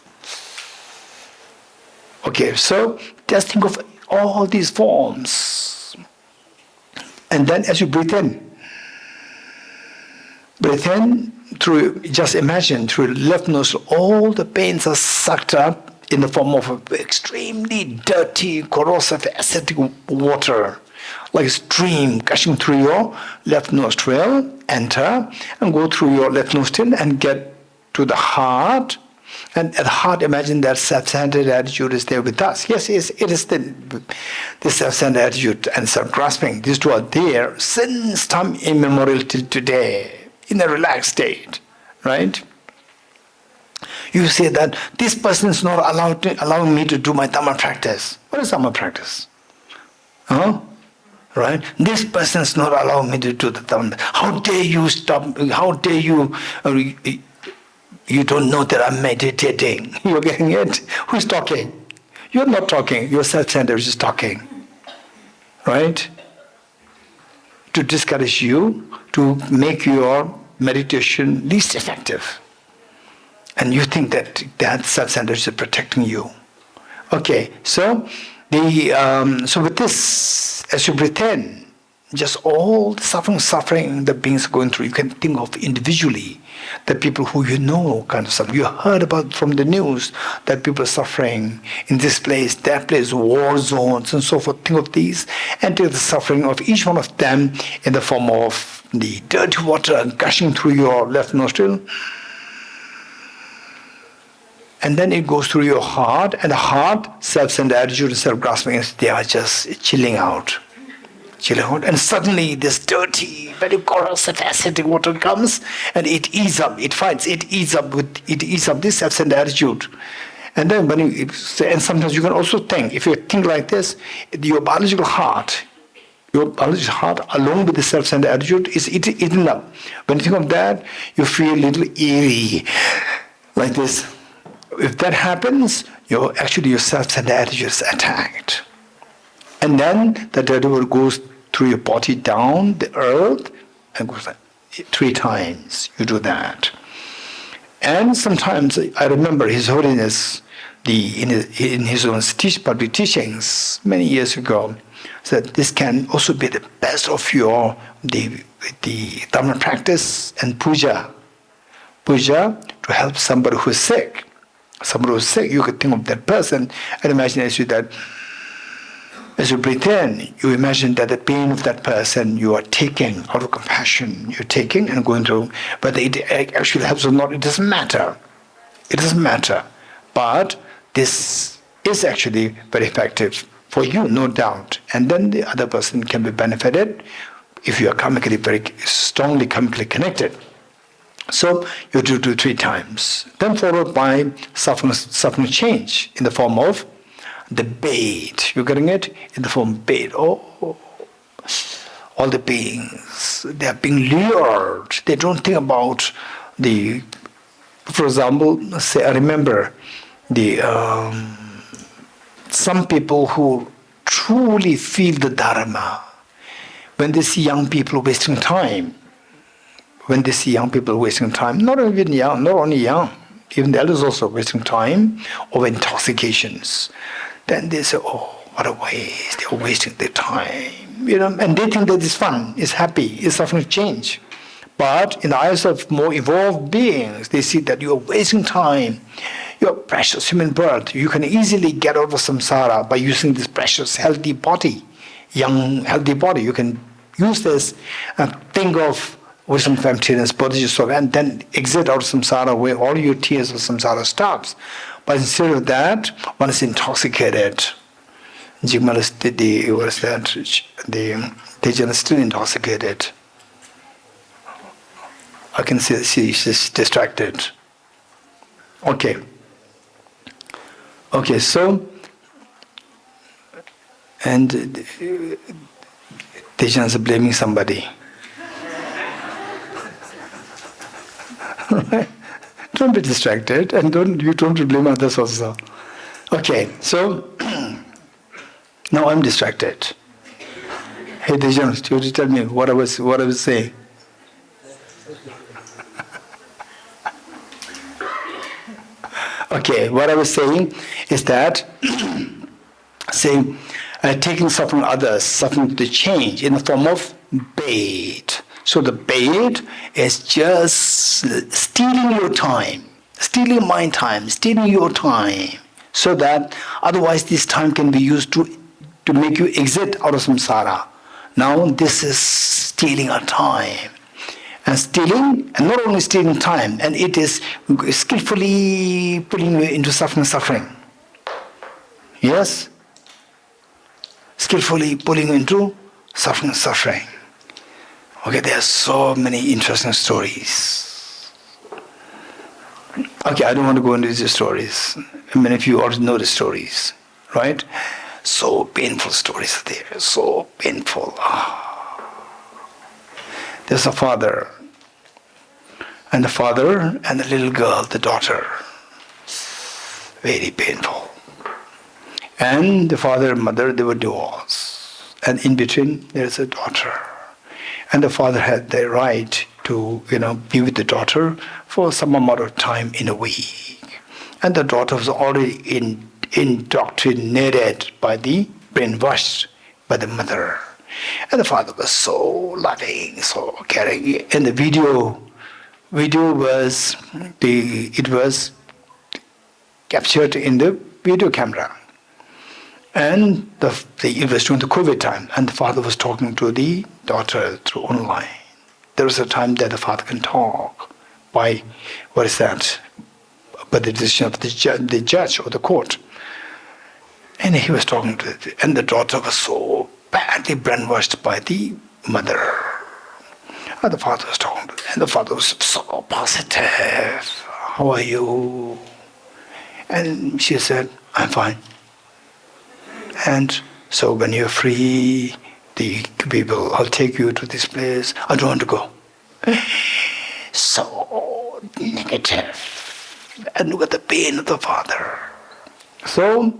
Okay, so just think of all these forms. And then as you breathe in through, just imagine, through the left nostril, all the pains are sucked up in the form of extremely dirty, corrosive, acidic water, like a stream gushing through your left nostril, enter, and go through your left nostril and get to the heart. And at the heart, imagine that self-centered attitude is there with us. Yes, it is the self-centered attitude and self-grasping. These two are there since time immemorial till today, in a relaxed state, right? You say that this person is not allowing me to do my Dhamma practice. What is Dhamma practice? Right? This person is not allowing me to do the Dhamma. How dare you stop? How dare you? You don't know that I'm meditating. You're getting it? Who's talking? You're not talking. Your self-centered is talking. Right? To discourage you, to make your meditation least effective. And you think that self-centered is protecting you. Okay, so with this, as you breathe in, just all the suffering the beings are going through, you can think of individually the people who you know kind of suffering. You heard about from the news that people are suffering in this place, that place, war zones and so forth. Think of these and take the suffering of each one of them in the form of the dirty water gushing through your left nostril. And then it goes through your heart, and the heart, self-centered attitude and self-grasping, they are just chilling out. And suddenly this dirty, very corrosive, acidic water comes, and it eats up, it eats up this self-centered attitude. And then and sometimes you can also think, if you think like this, your biological heart along with the self-centered attitude is eaten up. When you think of that, you feel a little eerie, like this. If that happens, your self-centered attitude is attacked. And then the dirty water goes through your body down the earth and goes like 3 times. You do that. And sometimes I remember His Holiness, in his own public teachings many years ago, said this can also be the best of the Dharma practice and puja. Puja to help somebody who is sick. Somebody who is sick, you could think of that person and imagine as you breathe in, you imagine that the pain of that person you are taking out of compassion, you're taking and going through, but it actually helps or not, it doesn't matter. It doesn't matter. But this is actually very effective for you, no doubt. And then the other person can be benefited if you are very strongly karmically connected. So you do 3 times. Then followed by suffering change in the form of the bait. You're getting it? In the form of bait. Oh, all the beings, they are being lured. They don't think about for example, say I remember some people who truly feel the Dharma, when they see young people wasting time, not only young, even the elders also wasting time over intoxications, then they say, oh, what a waste, they're wasting their time. And they think that it's fun, it's happy, it's suffering change. But in the eyes of more evolved beings, they see that you're wasting time. Your precious human birth, you can easily get out of samsara by using this precious healthy body, young healthy body. You can use this and think of wisdom of emptiness, Bodhicitta, and then exit out of samsara where all your tears of samsara stops. But instead of that, one is intoxicated. Jigmal is the Tejan is still intoxicated. I can see she's distracted. Okay, so, and Tejan is blaming somebody. Don't be distracted, and don't blame others also. Okay, so now I'm distracted. Hey Tejan, you tell me what I was saying. Okay, what I was saying is that taking suffering others, suffering to change in the form of bait. So the bait is just stealing your time, stealing my time, stealing your time, so that otherwise this time can be used to make you exit out of samsara. Now this is stealing our time. And stealing, and not only stealing time, and it is skillfully putting you into suffering. Yes? Skillfully pulling you into suffering. Okay, there are so many interesting stories. Okay, I don't want to go into these stories. Many of you already know the stories, right? So painful stories there, so painful. There's a father and the little girl, the daughter. Very painful. And the father and mother, they were divorced. And in between, there's a daughter. And the father had the right to, be with the daughter for some amount of time in a week. And the daughter was already indoctrinated brainwashed by the mother. And the father was so loving, so caring. And the video was captured in the video camera. And it was during the COVID time, and the father was talking to the daughter through online. There was a time that the father can talk by, by the decision of the judge or the court. And he was talking to it, and the daughter was so badly brainwashed by the mother. And the father was talking to her, and the father was so positive. How are you? And she said, I'm fine. And so when you're free, the people, I'll take you to this place. I don't want to go. So negative. And look at the pain of the father. So,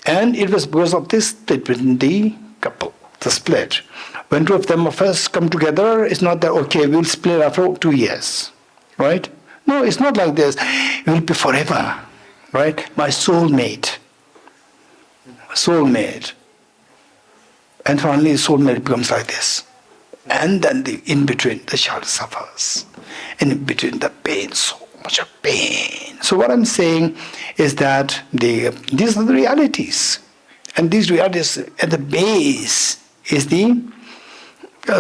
and it was because of this split between the couple, the split. When two of them first come together, it's not that, okay, we'll split after 2 years, right? No, it's not like this. It will be forever, right? My soulmate. And finally, soulmate becomes like this. And then in between, the child suffers. And in between, the pain, so much of pain. So what I'm saying is that these are the realities. And these realities at the base is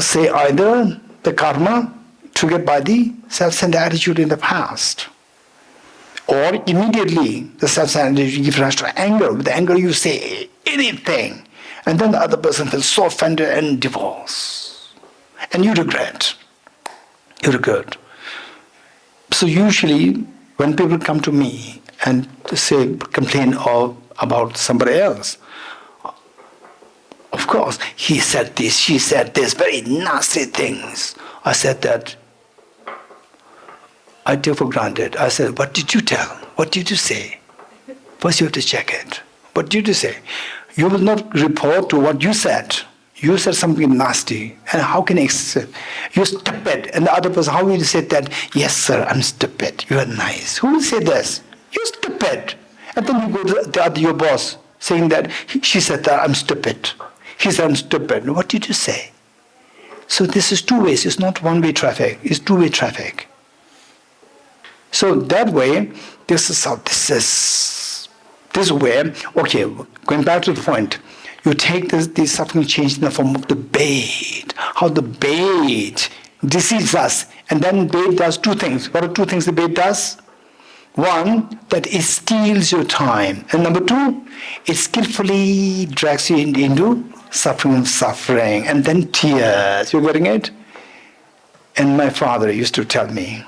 say either the karma triggered by the self-centered attitude in the past, or immediately the self-centered attitude gives rise to anger. With anger you say anything, and then the other person feels so offended and divorce. And you regret. So usually when people come to me and complain about somebody else, of course, he said this, she said this, very nasty things. I said that, I take for granted. I said, what did you tell? What did you say? First you have to check it. What did you say? You will not report to what you said. You said something nasty. And how can I accept? You're stupid. And the other person, how will you say that? Yes, sir, I'm stupid. You are nice. Who will say this? You're stupid. And then you go to your boss saying that, she said that I'm stupid. He said I'm stupid. What did you say? So this is two ways. It's not one-way traffic. It's two-way traffic. So that way, this way, okay, going back to the point, you take this suffering change in the form of the bait, how the bait deceives us, and then bait does two things. What are two things the bait does? One, that it steals your time, and number two, it skillfully drags you into suffering, and then tears. You're getting it? And my father used to tell me,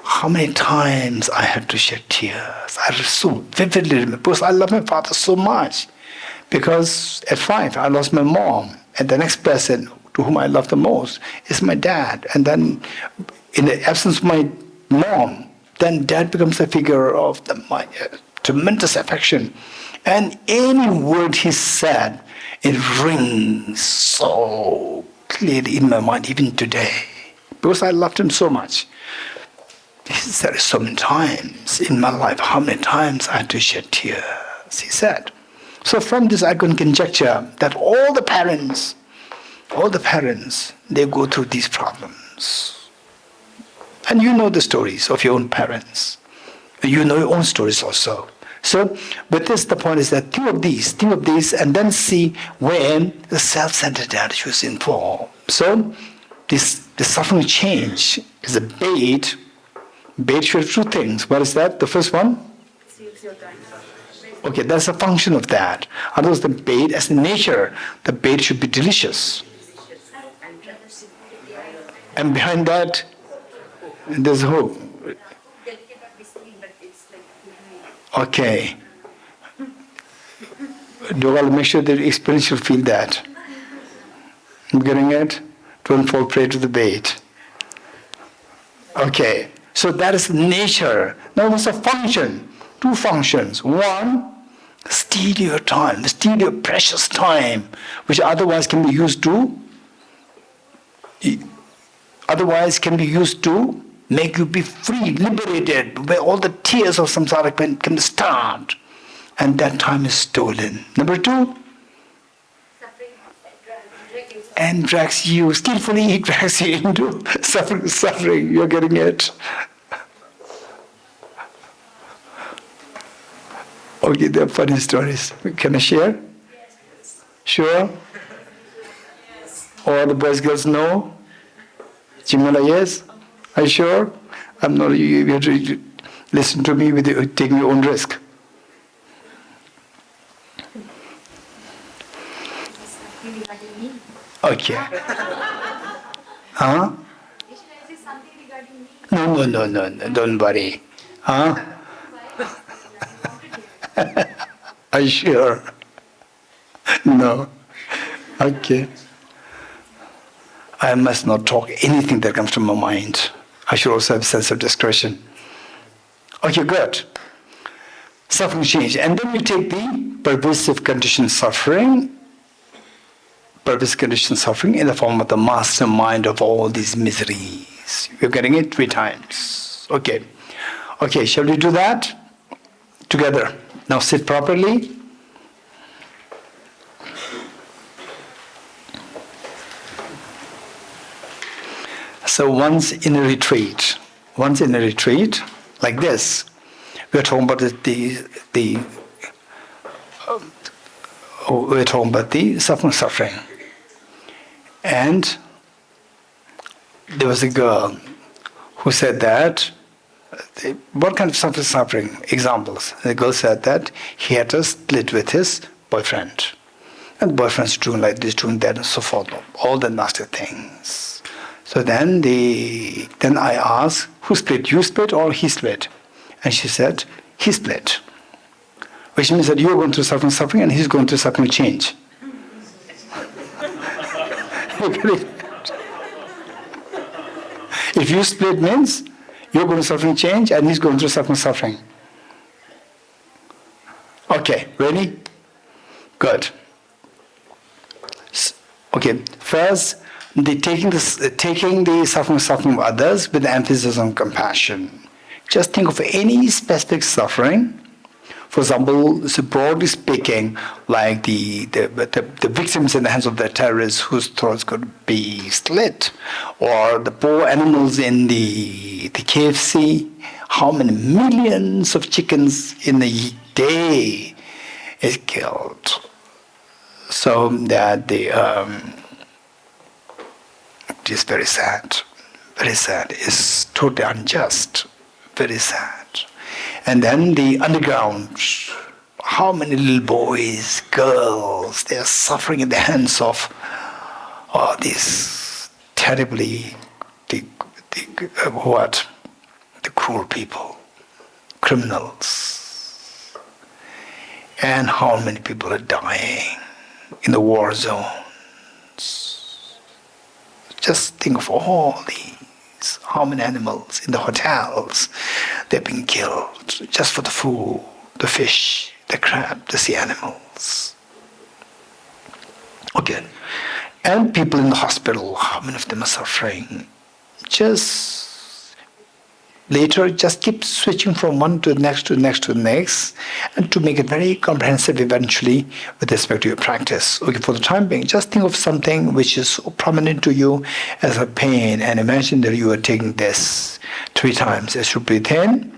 how many times I had to shed tears. I so vividly remember, because I love my father so much. Because at 5, I lost my mom, and the next person to whom I love the most is my dad. And then, in the absence of my mom, then dad becomes a figure of my tremendous affection. And any word he said, it rings so clearly in my mind, even today. Because I loved him so much. He said so many times in my life, how many times I had to shed tears, he said. So from this I can conjecture that all the parents, they go through these problems. And you know the stories of your own parents. You know your own stories also. So with this, the point is that think of these, and then see when the self-centered attitude is involved. So the suffering change is a bait. Bait should have two things. What is that? The first one? Okay, that's a function of that. Otherwise, the bait, as in nature, the bait should be delicious. And behind that, there's hope. Okay. Do I make sure that the experience will feel that? I'm getting it? Don't fall prey to the bait. Okay. So that is nature. Now what's a function? Two functions. One, steal your time, steal your precious time, which otherwise can be used to make you be free, liberated, where all the tears of samsara can start. And that time is stolen. Number two, and drags you, skillfully drags you into suffering. You're getting it? Okay, they're funny stories. Can I share? Yes. Sure? Yes. All the boys, girls know? Chimala, yes? Are you sure? I'm not. You have to listen to me with taking your own risk. Something regarding me. Okay. Huh? Is it something regarding me? No. Don't worry. Huh? Are you sure? No. Okay. I must not talk anything that comes to my mind. I should also have a sense of discretion. Okay, good. Suffering change. And then we take the pervasive conditioned suffering in the form of the mastermind of all these miseries. You're getting it 3 times. Okay. Okay, shall we do that? Together. Now sit properly. So once in a retreat, like this, we're talking about we're talking about the suffering. And there was a girl who said that, what kind of suffering? Examples. The girl said that he had to split with his boyfriend. And the boyfriend's doing like this, doing that, and so forth. All the nasty things. So then I asked, who split? You split or he split? And she said, he split. Which means that you're going through suffering and he's going through suffering change. If you split means you're going to suffering change and he's going through suffering. Okay, ready? Good. Okay, first, taking the suffering of others with emphasis on compassion. Just think of any specific suffering. For example, so broadly speaking, like the victims in the hands of the terrorists whose throats could be slit, or the poor animals in the KFC. How many millions of chickens in a day is killed? So that it is very sad. Very sad. It's totally unjust. Very sad. And then the underground. How many little boys, girls, they are suffering in the hands of these terribly the cruel people, criminals. And how many people are dying in the war zones. Just think of all these, how many animals in the hotels, they're being killed just for the food, the fish, the crab, the sea animals. Okay. And people in the hospital, how many of them are suffering? Just later, just keep switching from one to the next, to the next, to the next, and to make it very comprehensive eventually with respect to your practice. Okay, for the time being, just think of something which is so prominent to you as a pain, and imagine that you are taking this 3 times. As you breathe in,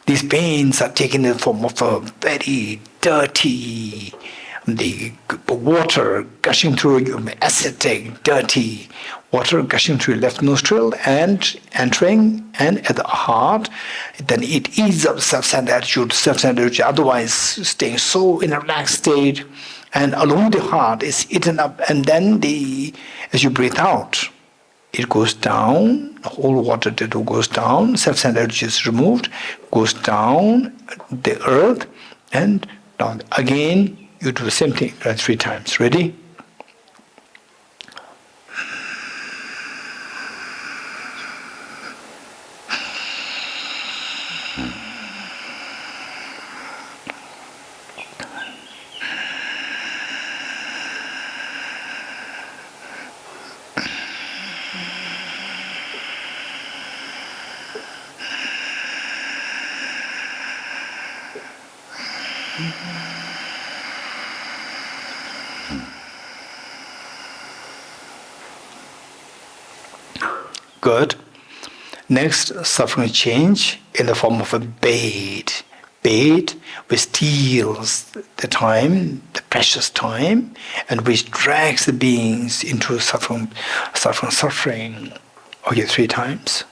these pains are taken in the form of a very dirty, the water gushing through your acidic, dirty water gushing through your left nostril and entering and at the heart. Then it eases up self-centered attitude, otherwise staying so in a relaxed state, and along the heart is eaten up, and then as you breathe out, it goes down, the whole water goes down, self-centered attitude is removed, goes down the earth and down. Again, you do the same thing 3 times. Ready? Good. Next, suffering change in the form of a bait. Bait which steals the time, the precious time, and which drags the beings into suffering. Okay, 3 times.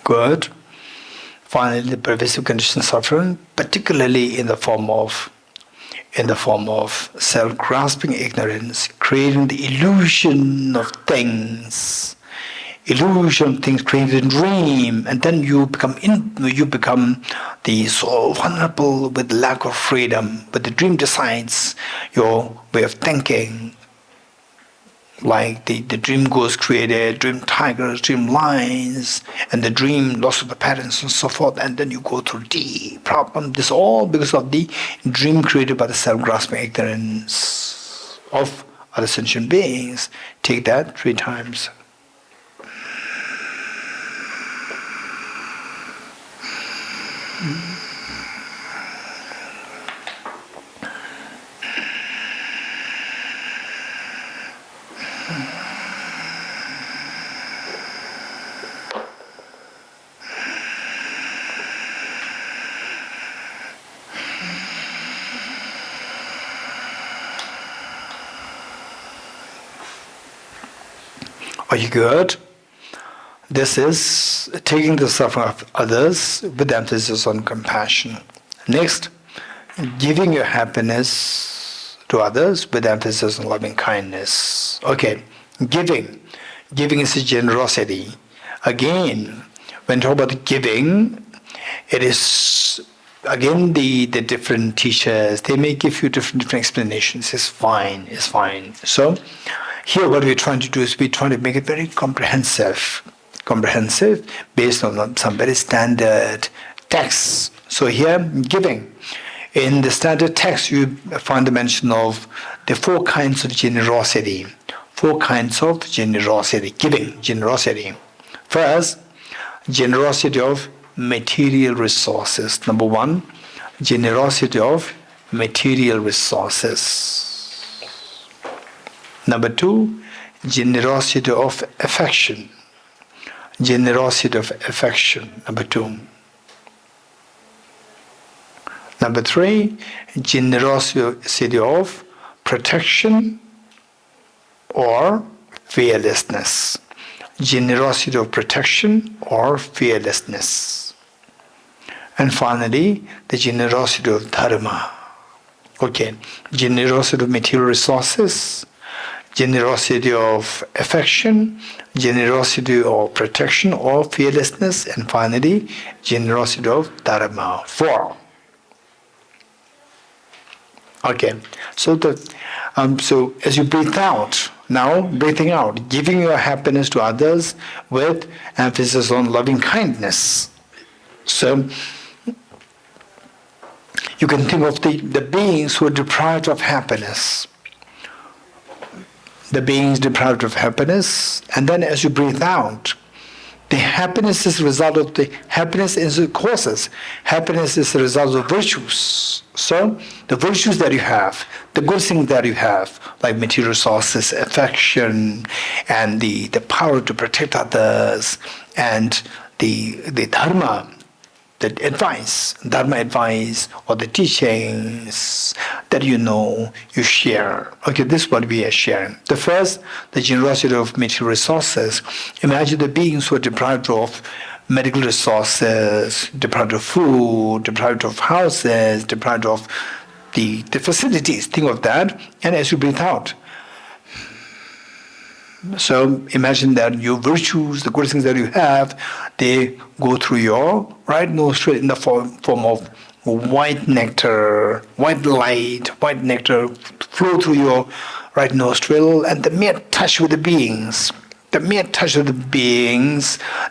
Good. Finally, the pervasive conditioned suffering, particularly in the form of self-grasping ignorance, creating the illusion of things, created a dream, and then you become the so vulnerable with lack of freedom. But the dream decides your way of thinking. Like the dream ghost created, dream tigers, dream lions, and the dream loss of the parents and so forth, and then you go through the problem. This all because of the dream created by the self-grasping ignorance of other sentient beings. Take that 3 times. Are you good? This is taking the suffering of others with emphasis on compassion. Next, giving your happiness to others with emphasis on loving kindness. Okay, giving. Giving is a generosity. Again, when talk about giving, it is again the different teachers, they may give you different explanations. It's fine. So here what we're trying to do is we're trying to make it very comprehensive based on some very standard texts. So here, giving. In the standard text, you find the mention of the 4 kinds of generosity. 4 kinds of generosity, giving, generosity. First, generosity of material resources. Number 1, generosity of material resources. Number 2, generosity of affection. Generosity of affection, number 2. Number 3, generosity of protection or fearlessness. Generosity of protection or fearlessness. And finally, the generosity of dharma. Okay, generosity of material resources, generosity of affection, generosity of protection or fearlessness, and finally, generosity of dharma. 4. Okay, so so as you breathe out, now breathing out, giving your happiness to others with emphasis on loving kindness. So you can think of the beings who are deprived of happiness. The beings deprived of happiness, and then as you breathe out, the happiness is a result of happiness is the causes. Happiness is the result of virtues. So the virtues that you have, the good things that you have, like material resources, affection, and the power to protect others, and the dharma, the dharma advice, or the teachings that you share. Okay, this is what we are sharing. The first, the generosity of material resources. Imagine the beings who are deprived of medical resources, deprived of food, deprived of houses, deprived of the facilities. Think of that, and as you breathe out. So imagine that your virtues, the good things that you have, they go through your right nostril in the form of white nectar, white light, white nectar flow through your right nostril, and the mere touch with the beings,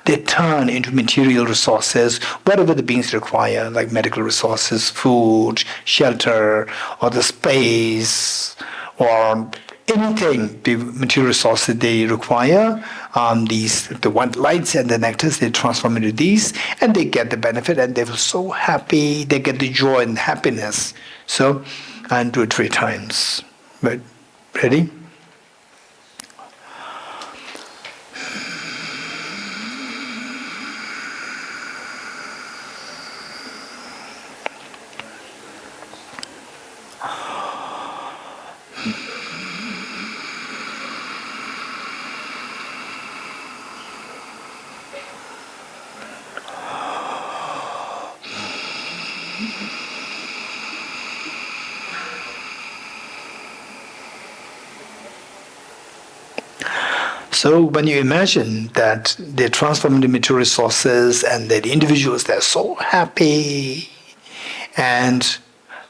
they turn into material resources, whatever the beings require, like medical resources, food, shelter, or the space, or anything, the material resources they require, the white lights and the nectars, they transform into these, and they get the benefit, and they feel so happy. They get the joy and happiness. So, and do it 3 times. But ready? So when you imagine that they transform into material resources and that the individuals, they're so happy, and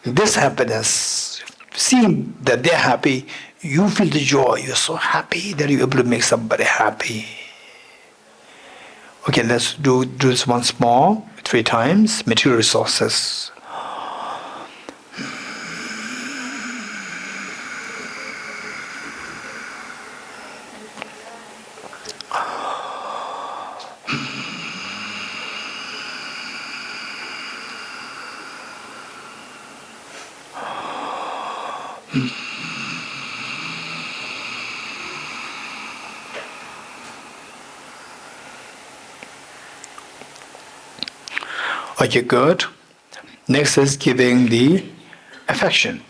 this happiness, seeing that they're happy, you feel the joy. You're so happy that you're able to make somebody happy. Okay, let's do this once more, 3 times. Material resources. Okay, good. Next is giving the affection.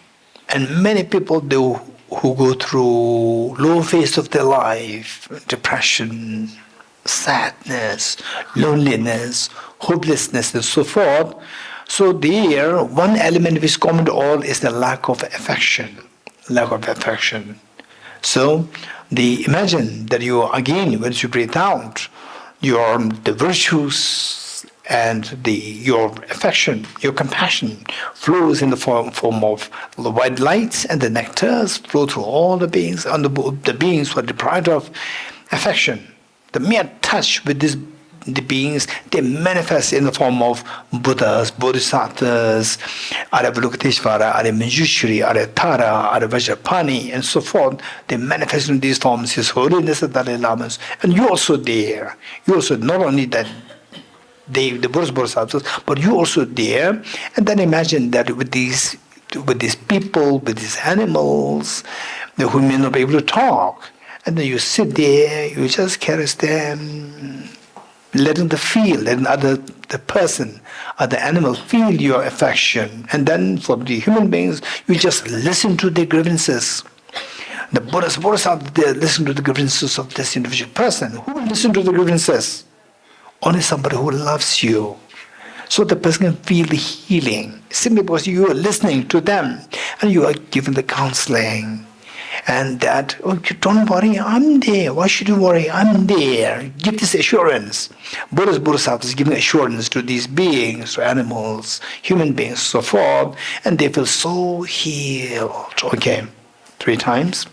And many people who go through low phase of their life, depression, sadness, loneliness, hopelessness, and so forth. So there, one element which is common to all is the lack of affection. Lack of affection. So imagine that you again, when you breathe out, the virtues and your affection, your compassion flows in the form of the white lights, and the nectars flow through all the beings, and the beings who are deprived of affection. The mere touch with the beings, they manifest in the form of Buddhas, Bodhisattvas, Avalokiteshvara, Manjushri, Tara, Vajrapani, and so forth. They manifest in these forms, His Holiness the Dalai Lamas. And you're also there. You also, not only that, the Buddhas, Bodhisattvas, but you also there. And then imagine that with these people, with these animals, who may not be able to talk, and then you sit there, you just caress them, letting the person or the animal feel your affection. And then for the human beings, you just listen to their grievances. The Buddhas, Bodhisattvas, they listen to the grievances of this individual person. Who will listen to the grievances? Only somebody who loves you. So the person can feel the healing, simply because you are listening to them and you are giving the counseling. And that, don't worry, I'm there. Why should you worry? I'm there. Give this assurance. Buddhas, Bodhisattvas giving assurance to these beings, to animals, human beings, so forth, and they feel so healed. Okay, 3 times.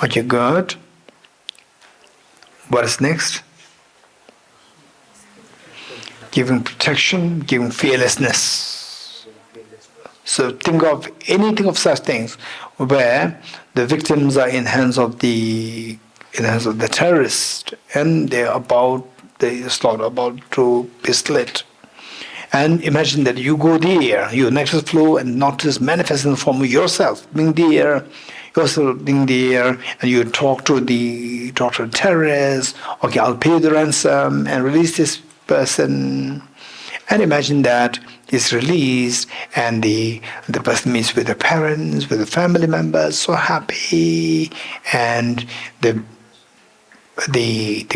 Okay, good. What is next? Giving protection, giving fearlessness. So think of anything of such things where the victims are in hands of the terrorists, and the slaughter about to be slit. And imagine that you go there, your nectar flow and nectar manifest in the form of yourself being there. Yourself being there, and you talk to the terrorist. Okay, I'll pay the ransom and release this person. And imagine that is released, and the person meets with the parents, with the family members, so happy, and the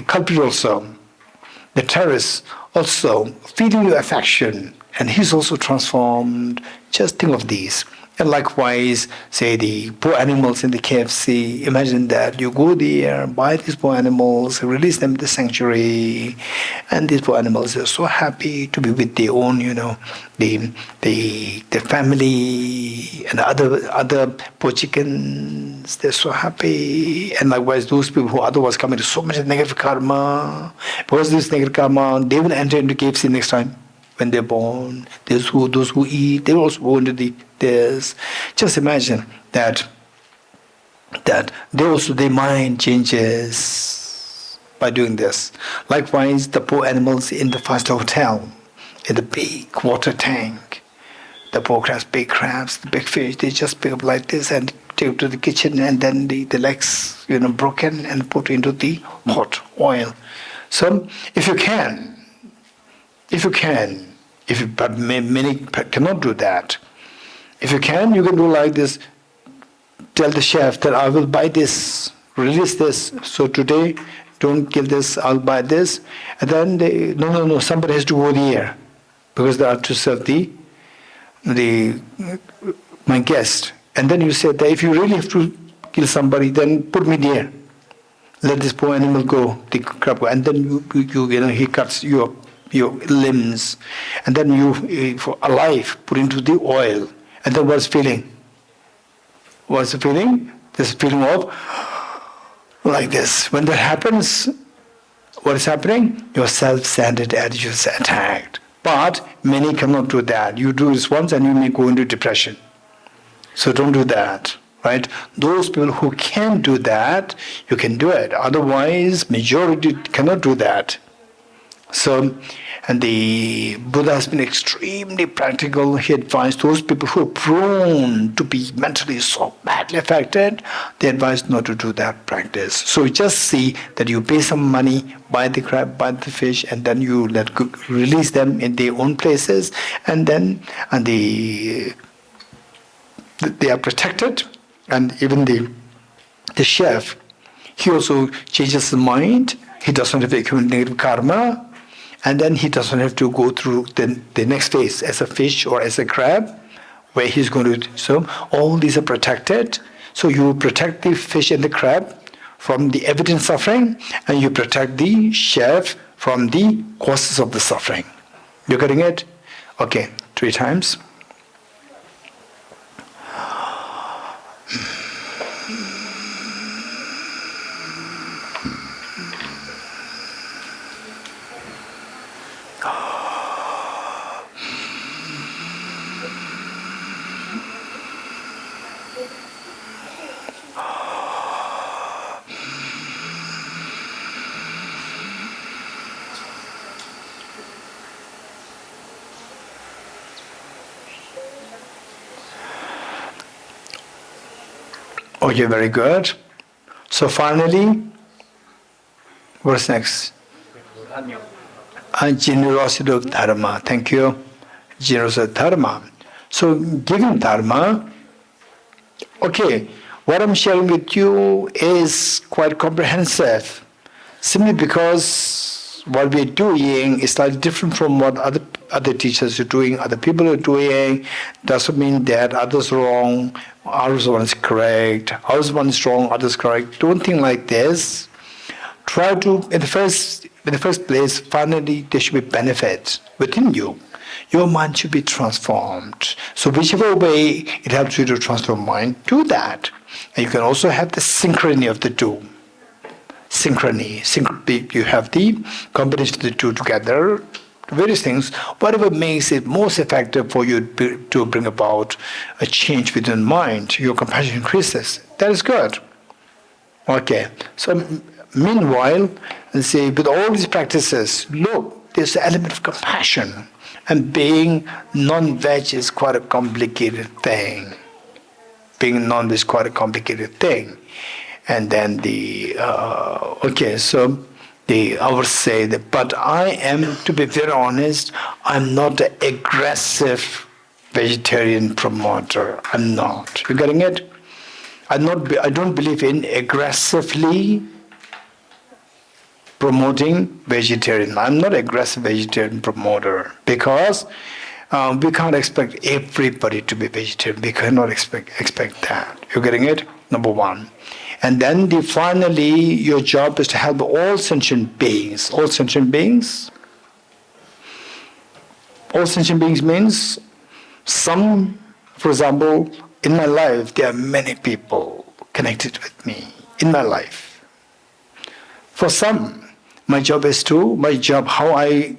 culprit also, the terrorist also feeling your affection, and he's also transformed. Just think of these. And likewise, say the poor animals in the KFC, imagine that you go there, buy these poor animals, release them in the sanctuary, and these poor animals are so happy to be with their own, the family and other poor chickens, they're so happy. And likewise, those people who otherwise come into so much negative karma, because this negative karma, they will enter into KFC next time. When they're born, those who eat, they also go into this. Just imagine that their mind changes by doing this. Likewise, the poor animals in the 5-star hotel, in the big water tank, the poor crabs, big crabs, the big fish, they just pick up like this and take to the kitchen, and then the legs, broken, and put into the hot oil. So, but many cannot do that. If you can do like this. Tell the chef that I will buy this, release this. So today, don't kill this. I'll buy this, and then no. Somebody has to go there, because they are to serve my guest. And then you said that if you really have to kill somebody, then put me there. Let this poor animal go, the crab go, and then he cuts your limbs, and then you alive put into the oil, and then what's feeling? What's the feeling? This feeling of like this. When that happens, what is happening? Your self-centered attitude is attacked. But many cannot do that. You do this once and you may go into depression. So don't do that. Right? Those people who can do that, you can do it. Otherwise, majority cannot do that. So, and the Buddha has been extremely practical. He advised those people who are prone to be mentally so badly affected, they advise not to do that practice. So you just see that you pay some money, buy the crab, buy the fish, and then you release them in their own places, and then they are protected. And even the chef, he also changes his mind. He doesn't have accumulate negative karma. And then he doesn't have to go through the next phase as a fish or as a crab, where he's going to. So all these are protected. So you protect the fish and the crab from the evident suffering, and you protect the chef from the causes of the suffering. You getting it? Okay, 3 times. Okay, very good. So finally, what's next? Generosity of dharma. Thank you. Generosity of dharma. So giving dharma, okay, what I'm sharing with you is quite comprehensive, simply because what we're doing is slightly different from what other teachers are doing, other people are doing. Doesn't mean that others are wrong, ours one is correct, ours one is wrong, others correct. Don't think like this. Try to, in the first place, finally there should be benefit within you. Your mind should be transformed. So whichever way it helps you to transform mind, do that. And you can also have the synchrony of the two. Synchrony. You have the combination of the two together, various things, whatever makes it most effective for you to bring about a change within mind. Your compassion increases. That is good. Okay. So meanwhile, let's say with all these practices, look, there's an element of compassion. And being non-veg is quite a complicated thing. Being non-veg is quite a complicated thing. And then so I would say that, but I am, to be very honest, I'm not an aggressive vegetarian promoter. I'm not. You getting it? I don't believe in aggressively promoting vegetarian. I'm not an aggressive vegetarian promoter because we can't expect everybody to be vegetarian. We cannot expect that. You getting it? Number one. And then finally, your job is to help all sentient beings. All sentient beings? All sentient beings means some, for example, in my life, there are many people connected with me in my life. For some, how I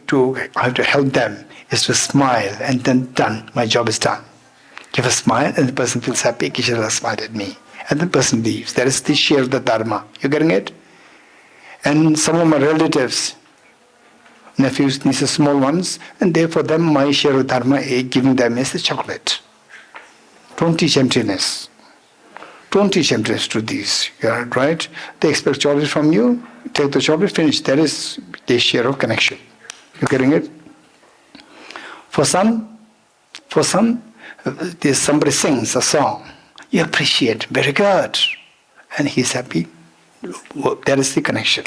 have to help them is to smile and then done. My job is done. Give a smile and the person feels happy, Geshe has smiled at me. And the person leaves. That is the share of the Dharma. You getting it? And some of my relatives, nephews, nieces, small ones, and therefore them my share of Dharma giving them is the chocolate. Don't teach emptiness. Don't teach emptiness to these. Right? They expect chocolate from you, take the chocolate, finish. That is the share of connection. You getting it? For some, somebody sings a song. You appreciate, very good. And he's happy. That is the connection.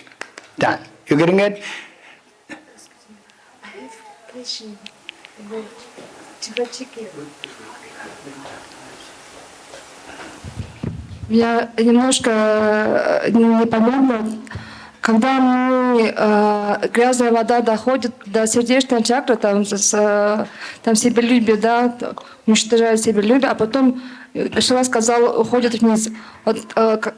Done. You getting it? I have a question about Tibet chicken. Я немножко непонятно, когда грязная вода доходит до сердечной чакры, там себелюбие, да, уничтожает себелюбие, а потом Шила сказал, уходит вниз. Вот,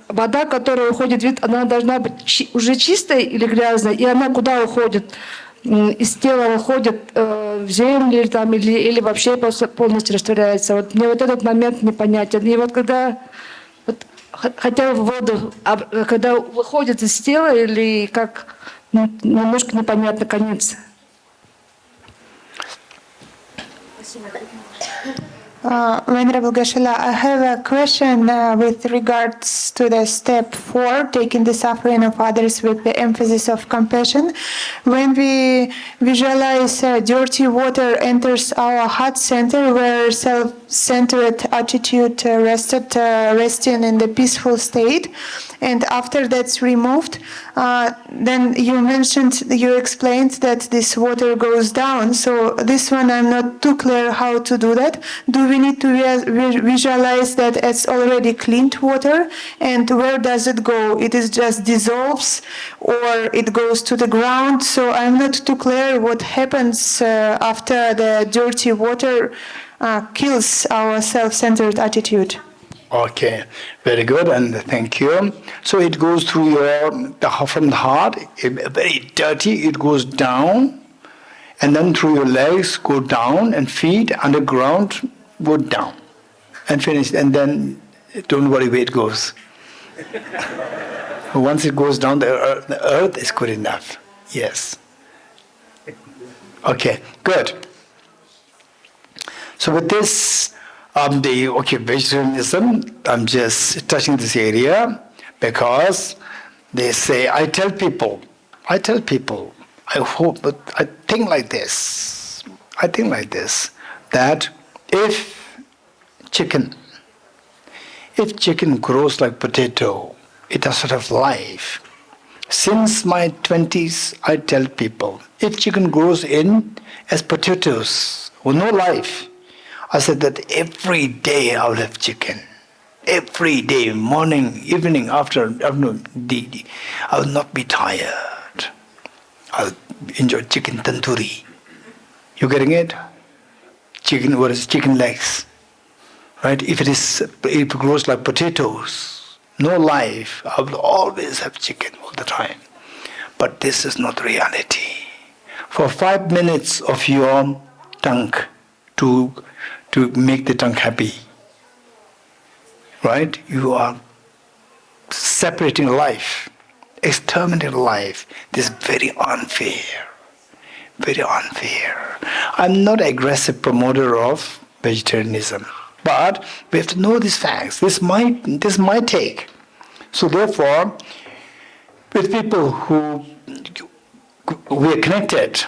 вода, которая уходит вниз, она должна быть уже чистой или грязной, и она куда уходит? Из тела уходит в землю там, или вообще полностью растворяется. Вот мне вот этот момент непонятен. И вот когда хотя в воду, когда выходит из тела или как, немножко непонятно конец. Venerable Geshe-la, I have a question with regards to the step 4, taking the suffering of others with the emphasis of compassion. When we visualize dirty water enters our heart center where self-centered attitude resting in the peaceful state, and after that's removed, then you explained that this water goes down. So this one I'm not too clear how to do that. Do we need to visualize that as already cleaned water? And where does it go? It is just dissolves or it goes to the ground? So I'm not too clear what happens after the dirty water kills our self-centered attitude. Okay, very good, and thank you. So it goes through from the heart, very dirty, it goes down, and then through your legs, go down, and feet, underground, go down, and finish, and then don't worry where it goes. Once it goes down, the earth is good enough. Yes. Okay, good. So with this, vegetarianism, I'm just touching this area because they say, I tell people, I hope, but I think like this, that if chicken grows like potato, it does not have life. Since my 20s, I tell people, if chicken grows in as potatoes with no life, I said that every day I will have chicken. Every day, morning, evening, afternoon, I will not be tired. I'll enjoy chicken tandoori. You getting it? Chicken, what is chicken legs? Right? If it grows like potatoes, no life, I will always have chicken all the time. But this is not reality. For 5 minutes of your tongue to make the tongue happy, right? You are separating life, exterminating life. This is very unfair, very unfair. I'm not an aggressive promoter of vegetarianism, but we have to know these facts. This is my take. So therefore, with people who we are connected,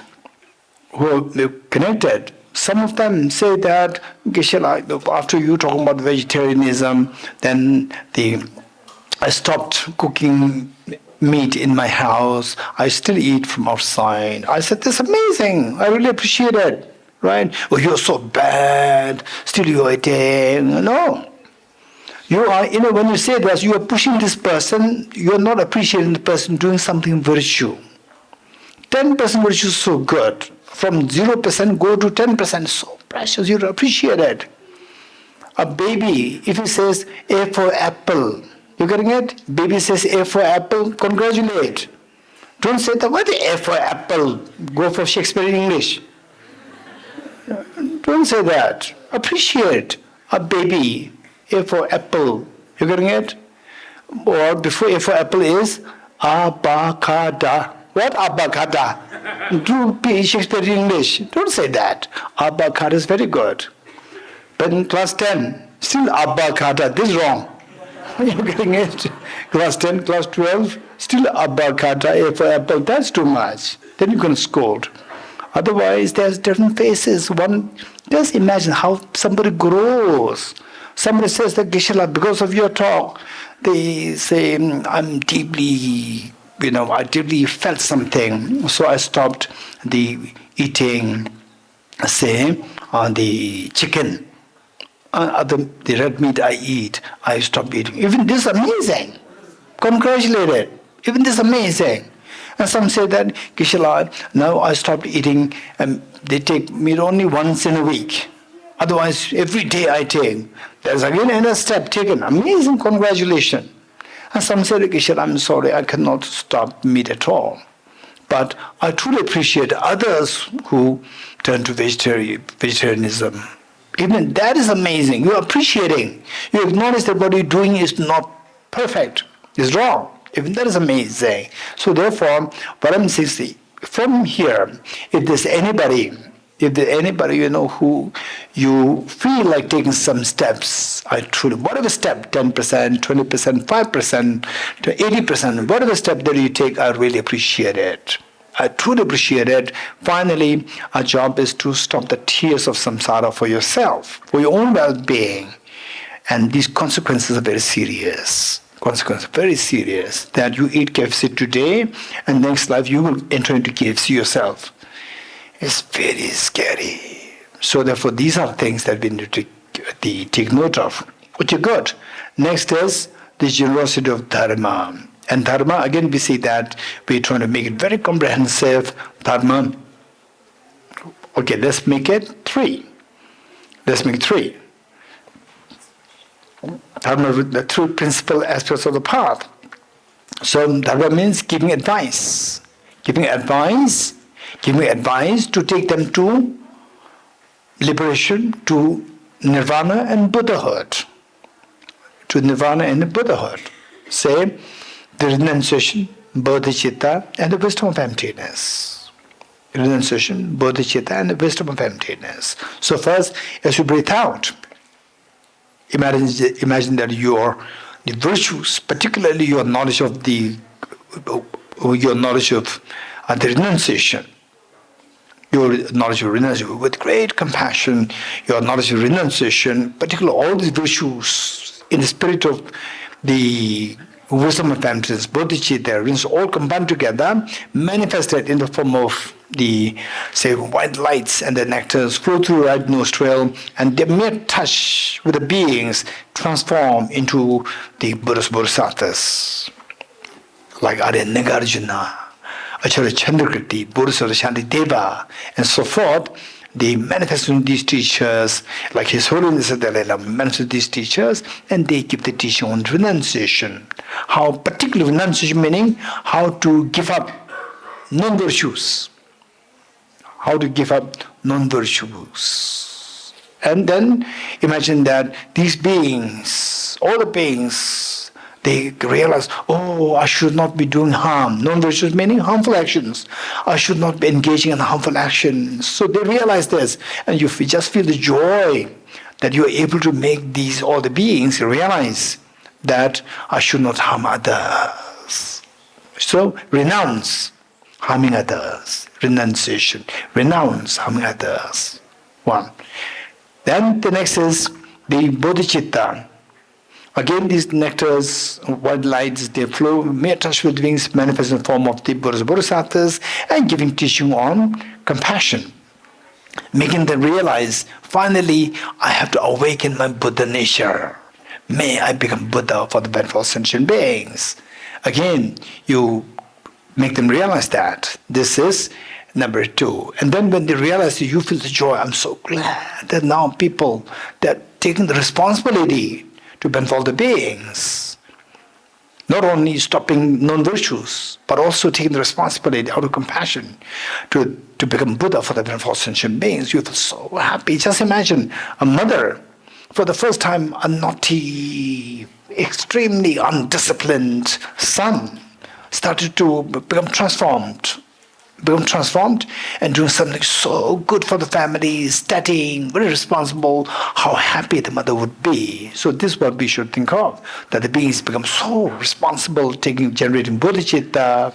some of them say that, Geshe, after you talking about vegetarianism, then I stopped cooking meat in my house. I still eat from outside. I said, that's amazing. I really appreciate it. Right? Oh, you're so bad. Still you're eating. No. You are, when you say that, you are pushing this person, you are not appreciating the person doing something virtue. 10% virtue is so good. From 0% go to 10%, so precious, you appreciate it. A baby, if he says A for apple, you getting it? Baby says A for apple, congratulate. Don't say that, what A for apple? Go for Shakespeare in English. Don't say that. Appreciate a baby. A for apple. You getting it? Or before A for apple is abacada. What abacada? Do Shakespeare in English. Don't say that. Abacada is very good. But in class 10, still abacada. This is wrong. You're getting it? Class 10, class 12, still abacada, A for apple. That's too much. Then you can scold. Otherwise, there's different phases. One, just imagine how somebody grows. Somebody says that, Geshe, because of your talk, they say, I'm deeply, I deeply felt something. So I stopped the eating, say, the chicken. The red meat I eat, I stopped eating. Even this is amazing. Congratulate it. Even this is amazing. And some say that, Geshe, now I stopped eating, and they take meat only once in a week. Otherwise, every day I take. There's again another step taken. Amazing, congratulations. And some say, Geshe, I'm sorry, I cannot stop meat at all. But I truly appreciate others who turn to vegetarianism. Even that is amazing. You're appreciating. You acknowledge that what you're doing is not perfect. It's wrong. Even that is amazing. So therefore, what I'm saying, from here, if there's anybody, who you feel like taking some steps, I truly, whatever step, 10%, 20%, 5%, to 80%, whatever step that you take, I really appreciate it. I truly appreciate it. Finally, our job is to stop the tears of samsara for yourself, for your own well-being. And these consequences are very serious. That you eat KFC today, and next life you will enter into KFC yourself. It's very scary. So therefore, these are things that we need to take note of. Okay, good. Next is the generosity of dharma. And dharma, again we see that we're trying to make it very comprehensive. Dharma, okay, let's make it 3. Let's make 3. Dharma with the 3 principal aspects of the path. So dharma means giving advice. Giving advice to take them to liberation, to nirvana and Buddhahood. Say, the renunciation, bodhicitta, and the wisdom of emptiness. Renunciation, bodhicitta, and the wisdom of emptiness. So first, as you breathe out, imagine that the virtues, particularly your knowledge of the renunciation, with great compassion, your knowledge of renunciation, particularly all these virtues in the spirit of the wisdom of emptiness, bodhicitta, all combined together, manifested in the form of the, say, white lights and the nectars flow through right nostril, and their mere touch with the beings transform into the Buddhas Bodhisattvas, like Arya Nagarjuna, Acharya Chandrakriti, Bodhisattva Shantideva, and so forth. They manifest in these teachers, like His Holiness the Dalai Lama manifest these teachers, and they give the teaching on renunciation. How, particularly renunciation meaning how to give up non-virtues. How to give up non-virtues. And then imagine that these beings, all the beings, they realize, oh, I should not be doing harm. Non-virtuous meaning harmful actions. I should not be engaging in harmful actions. So they realize this, and you just feel the joy that you are able to make all the beings realize that I should not harm others. So renounce harming others. Renunciation. Renounce harming others. One. Then the next is the Bodhicitta. Again, these nectars, white lights, they flow, may touch with wings, manifest in the form of the Buddhas, Bodhisattvas, and giving teaching on compassion, making them realize, finally, I have to awaken my Buddha nature. May I become Buddha for the benefit of sentient beings. Again, you make them realize that. This is number 2. And then when they realize it, you feel the joy. I'm so glad that now people, they're taking the responsibility to benefit all the beings. Not only stopping non-virtues, but also taking the responsibility out of compassion to become Buddha for the benefit of sentient beings. You feel so happy. Just imagine a mother, for the first time, a naughty, extremely undisciplined son started to become transformed and doing something so good for the family, studying, very responsible, how happy the mother would be. So this is what we should think of, that the beings become so responsible, generating bodhicitta,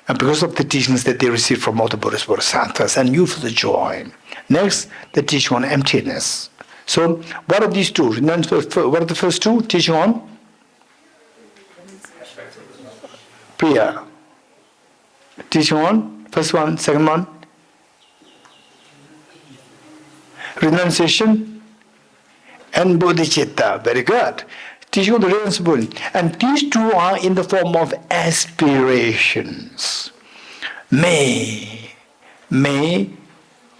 and because of the teachings that they receive from all the Buddhas, Bodhisattvas, and you feel the joy. Next, the teaching on emptiness. So what are these two? What are the first two? Teaching on Priya. Teaching on first one, second one. Renunciation and bodhicitta. Very good. Teaching on the renunciation. And these two are in the form of aspirations. May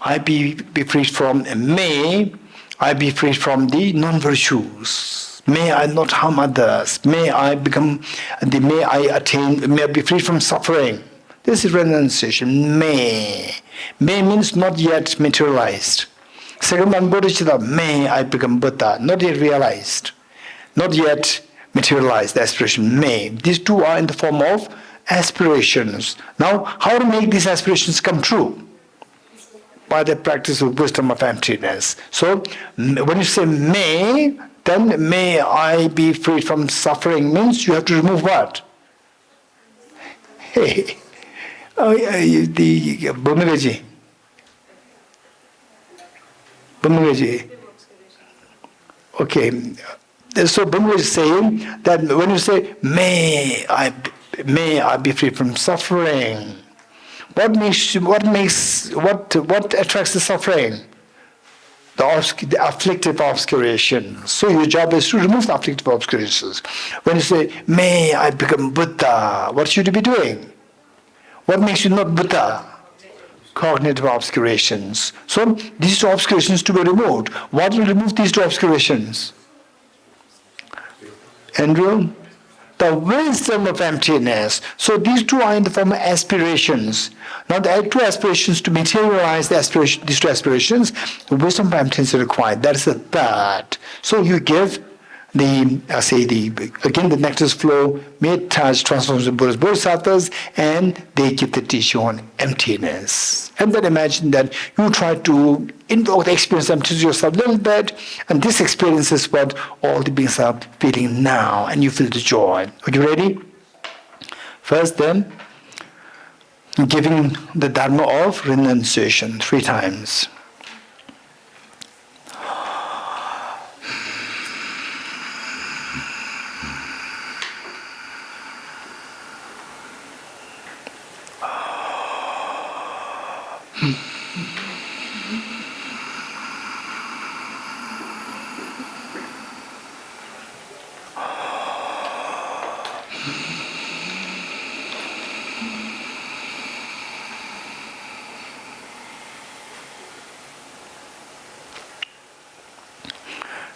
I be freed from, may I be freed from the non-virtues. May I not harm others. May I be free from suffering. This is renunciation. May means not yet materialized. Second one, bodhicitta. May I become Buddha. Not yet realized. Not yet materialized. The aspiration. May. These two are in the form of aspirations. Now, how to make these aspirations come true? By the practice of wisdom of emptiness. So, when you say may, then may I be freed from suffering means you have to remove what? Hey. The Bhumikaji. Okay. So Bhumikaji is saying that when you say may I be free from suffering, what attracts the suffering? The afflictive obscurations. So your job is to remove the afflictive obscurations. When you say may I become Buddha, what should you be doing? What makes you not Buddha? Cognitive obscurations. So these two obscurations to be removed. What will remove these two obscurations? Andrew? The wisdom of emptiness. So these two are in the form of aspirations. Now the two aspirations, to materialize these two aspirations, the wisdom of emptiness is required. That is the third. So you give again the nectar's flow, may touch, transforms the Buddhas, Bodhisattvas, and they give the teaching on emptiness. And then imagine that you try to invoke the experience of emptiness yourself a little bit, and this experience is what all the beings are feeling now, and you feel the joy. Are you ready? First then, giving the Dharma of renunciation 3 times.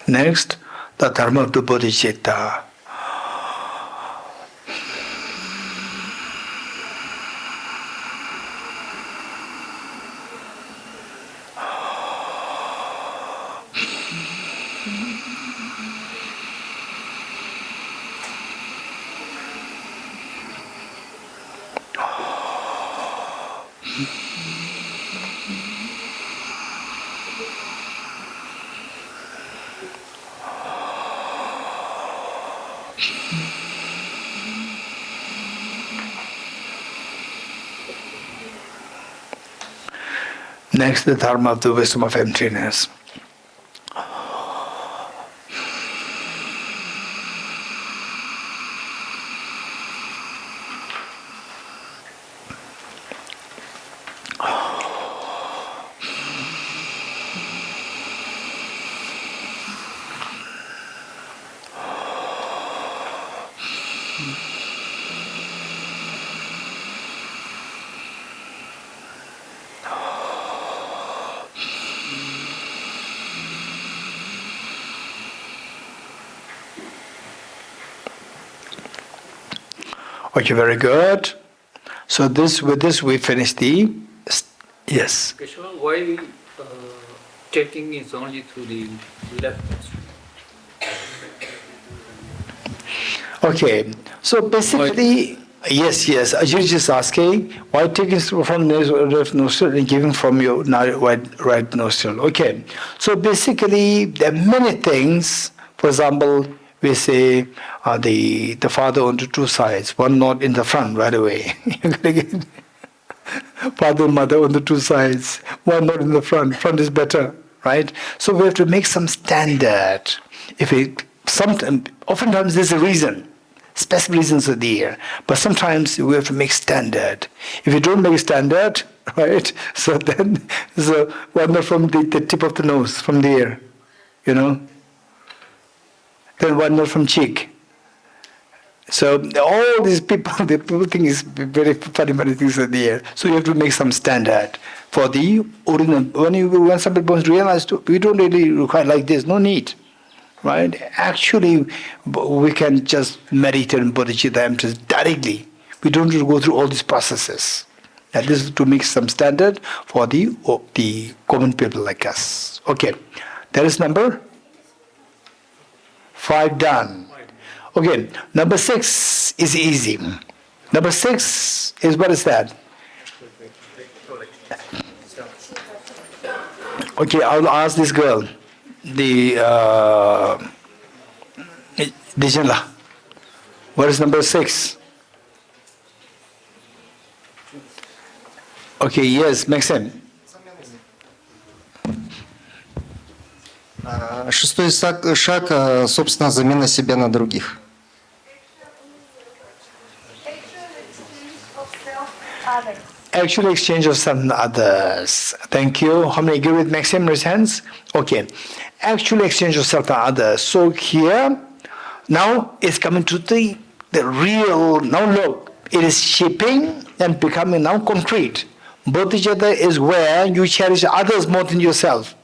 Next, the Dharma of the Bodhicitta. Next, the dharma of the wisdom of emptiness. Okay, very good. So with this we finish the, yes. Why taking is only through the left nostril? Okay, so basically, yes, you're just asking why taking from left nostril and giving from your right nostril. Okay, so basically there are many things. For example, we say the father on the two sides, one not in the front right away. Father and mother on the two sides, one not in the front. Front is better, right? So we have to make some standard. Oftentimes there's a reason. Specific reasons are there, but sometimes we have to make standard. If you don't make a standard, right, so then one not from the tip of the nose, from the ear, then one not from cheek. So all these people think is very funny things are there. So you have to make some standard for the original. When somebody wants to realize, we don't really require like this, no need. Right? Actually, we can just meditate in Bodhicitta directly. We don't need to go through all these processes. And this is to make some standard for the common people like us. Okay, that is number 5 done. Okay, number 6 is easy. Number 6 is, what is that? Okay, I'll ask this girl. Dijala. What is number 6? Okay, yes, Maxim. Шестой шаг, собственно, замена себя на других. Actual exchange of self and others. Thank you. How many agree with Maxim? Raise hands. Okay. Actual exchange of self and others. So here, now it's coming to the real, now look, it is shaping and becoming now concrete. Bodhicitta is where you cherish others more than yourself.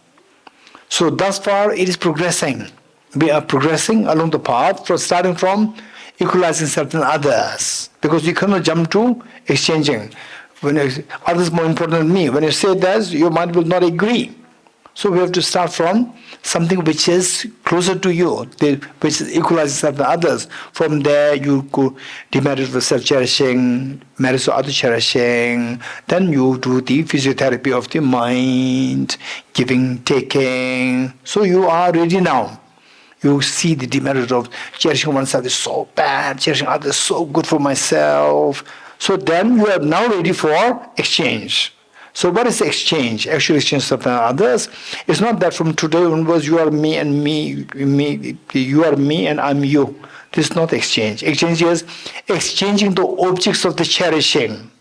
So thus far it is progressing. We are progressing along the path, starting from equalizing self and others. Because you cannot jump to exchanging. When others more important than me. When you say that, your mind will not agree. So we have to start from something which is closer to you, which is equalizing self and others. From there you go demerit for self-cherishing, merit for other-cherishing. Then you do the physiotherapy of the mind, giving, taking. So you are ready now. You see the demerit of cherishing oneself is so bad, cherishing others is so good for myself. So then you are now ready for exchange. So what is the exchange? Actual exchange of others. It's not that from today onwards you are me and me, you are me and I'm you. This is not exchange. Exchange is exchanging the objects of the cherishing.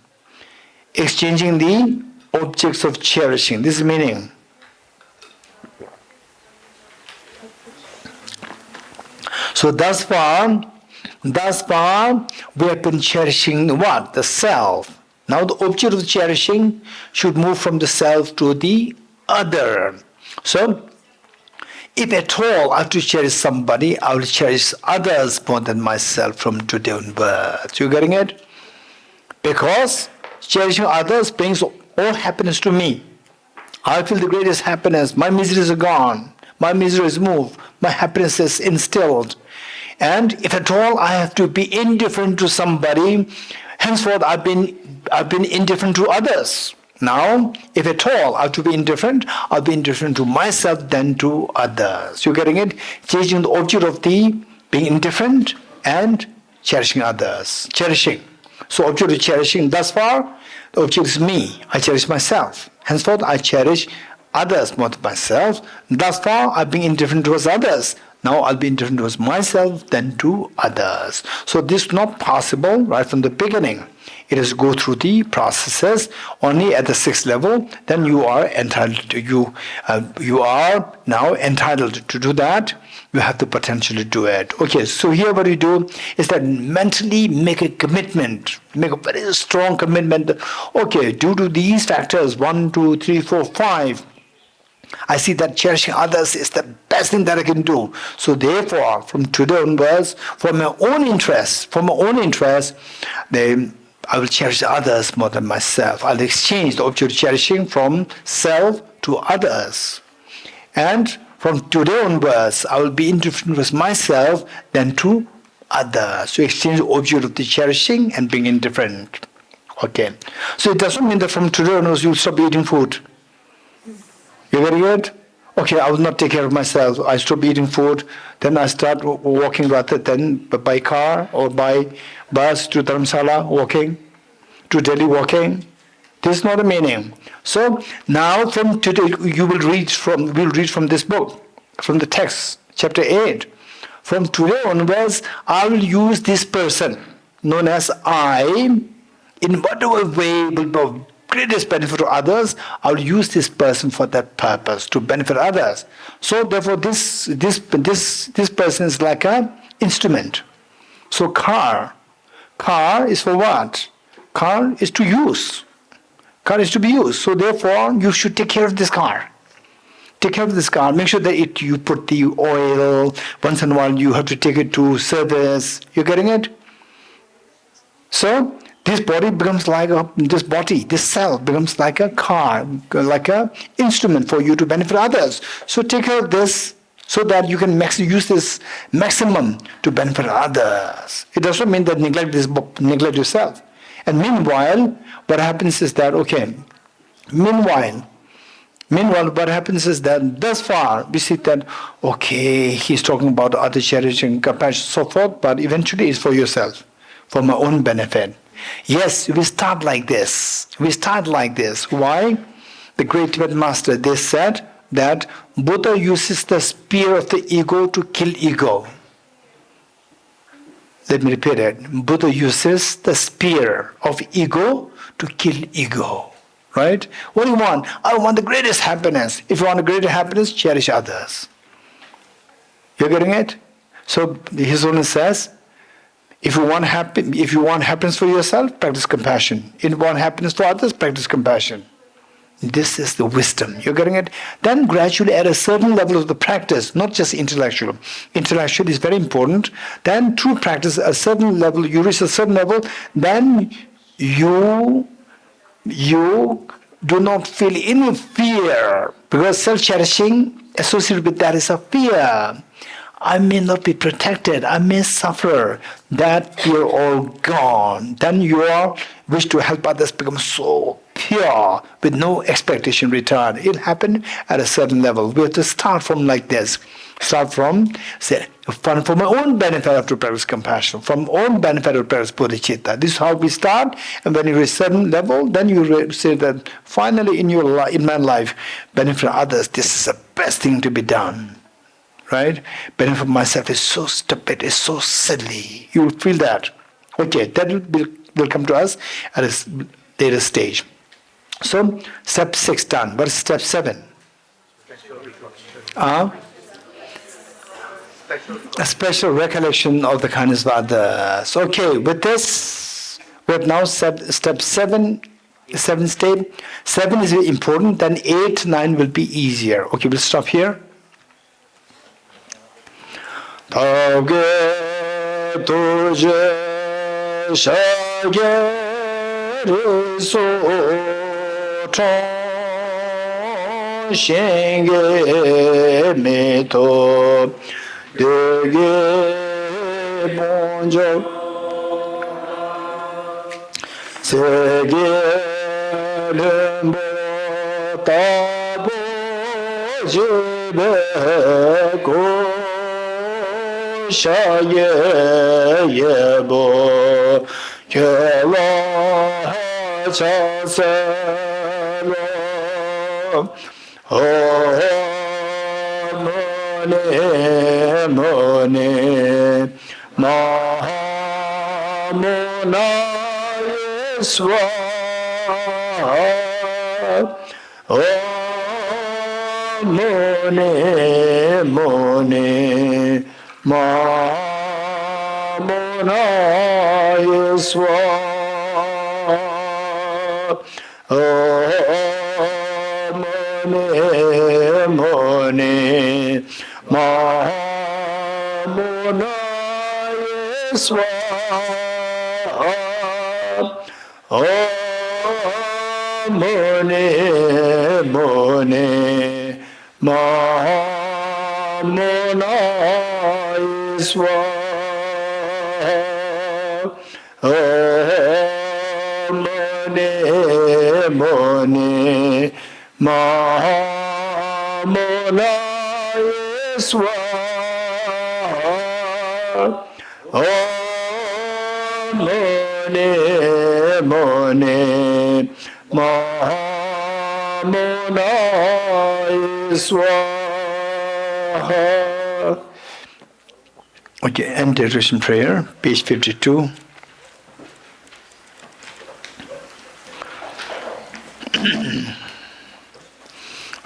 Exchanging the objects of cherishing. This is meaning. So thus far, we have been cherishing what? The self. Now the object of cherishing should move from the self to the other. So, if at all I have to cherish somebody, I will cherish others more than myself from today onwards. You getting it? Because cherishing others brings all happiness to me. I feel the greatest happiness. My miseries are gone. My misery is moved. My happiness is instilled. And if at all I have to be indifferent to somebody, henceforth I've been indifferent to others. Now, if at all I have to be indifferent, I'll be indifferent to myself than to others. You're getting it? Changing the object of the being indifferent and cherishing others. Cherishing. So object of cherishing thus far, the object is me. I cherish myself. Henceforth, I cherish others more than myself. Thus far, I've been indifferent towards others. Now I'll be indifferent towards myself than to others. So this is not possible right from the beginning. It is go through the processes only at the 6th level. Then you are entitled to you are now entitled to do that. You have the potential to do it. Okay, so here what you do is that mentally make a commitment, make a very strong commitment. Okay, due to these factors 1, 2, 3, 4, 5. I see that cherishing others is the best thing that I can do. So therefore, from today onwards, for my own interest, I will cherish others more than myself. I'll exchange the object of cherishing from self to others. And from today onwards, I will be indifferent with myself than to others. So exchange the object of the cherishing and being indifferent. Okay. So it doesn't mean that from today onwards you'll stop eating food. You getting it? Okay, I will not take care of myself. I stop eating food. Then I start walking rather than by car or by bus to Dharamsala walking, to Delhi walking. This is not a meaning. So now from today we'll read from this book, from the text, chapter 8. From today onwards, I will use this person, known as I, in whatever way will be greatest benefit to others. I will use this person for that purpose, to benefit others. So therefore this person is like an instrument. So car is for what? Car is to use. Car is to be used. So therefore you should take care of this car. Take care of this car. Make sure that you put the oil. Once in a while you have to take it to service. You're getting it? So this body becomes like this self becomes like a car, like an instrument for you to benefit others. So take care of this so that you can use this maximum to benefit others. It doesn't mean that neglect yourself. And meanwhile, what happens is that, meanwhile, what happens is that thus far we see that, he's talking about other cherishing, compassion, so forth, but eventually it's for yourself, for my own benefit. Yes, we start like this. Why? The great Tibetan master, they said that Buddha uses the spear of the ego to kill ego. Let me repeat it. Buddha uses the spear of ego to kill ego. Right? What do you want? I want the greatest happiness. If you want the greatest happiness, cherish others. You're getting it? So His Holiness says, if you want happiness for yourself, practice compassion. If you want happiness for others, practice compassion. This is the wisdom. You're getting it? Then gradually at a certain level of the practice, not just intellectual. Intellectual is very important. Then through practice, a certain level, you reach a certain level, then you do not feel any fear, because self-cherishing associated with that is a fear. I may not be protected, I may suffer. That fear all gone. Then your wish to help others becomes so pure, with no expectation return. It'll happen at a certain level. We have to start from like this. Start from, for my own benefit I have to practice compassion. From own benefit I have to practice bodhicitta. This is how we start. And when you reach a certain level, then you say that finally in my life, benefit others, this is the best thing to be done. Right? Benefit myself is so stupid, is so silly. You will feel that. Okay, that will come to us at a later stage. So, step 6 done. What is step 7? A special recollection of the kindness of others. Okay, with this, we have now said step 7. 7 step. 7 is very important, then 8, 9 will be easier. Okay, we'll stop here. Tawge tuje shage riso chon shenge meto dege bonjo sege lembo tabo jebe ko shaye yebo Okay, end declaration prayer, page 52.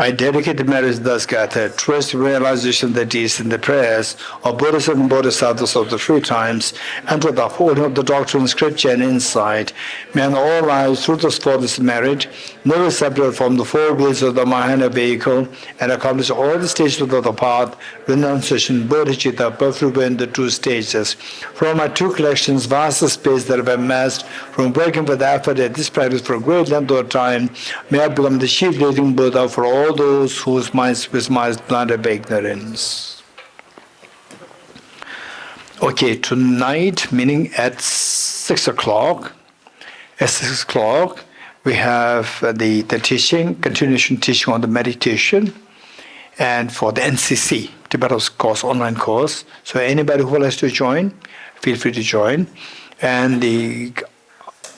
I dedicate the marriage thus gathered, towards the realization that is in the prayers of Buddhas and Bodhisattvas of the free times, and to the upholding of the doctrine, scripture, and insight. May in all lives, through the for this merit, never separate from the four wheels of the Mahayana vehicle, and accomplish all the stages of the path, renunciation, Bodhicitta, perfect in the two stages. From my two collections, vast space that have amassed from working with effort at this practice for a great length of time, may I become the chief leading Buddha for all those whose minds blinded by ignorance. Okay, tonight, meaning at 6 o'clock, we have the teaching, continuation teaching on the meditation, and for the NCC, Tibet course, online course. So anybody who wants to join, feel free to join. And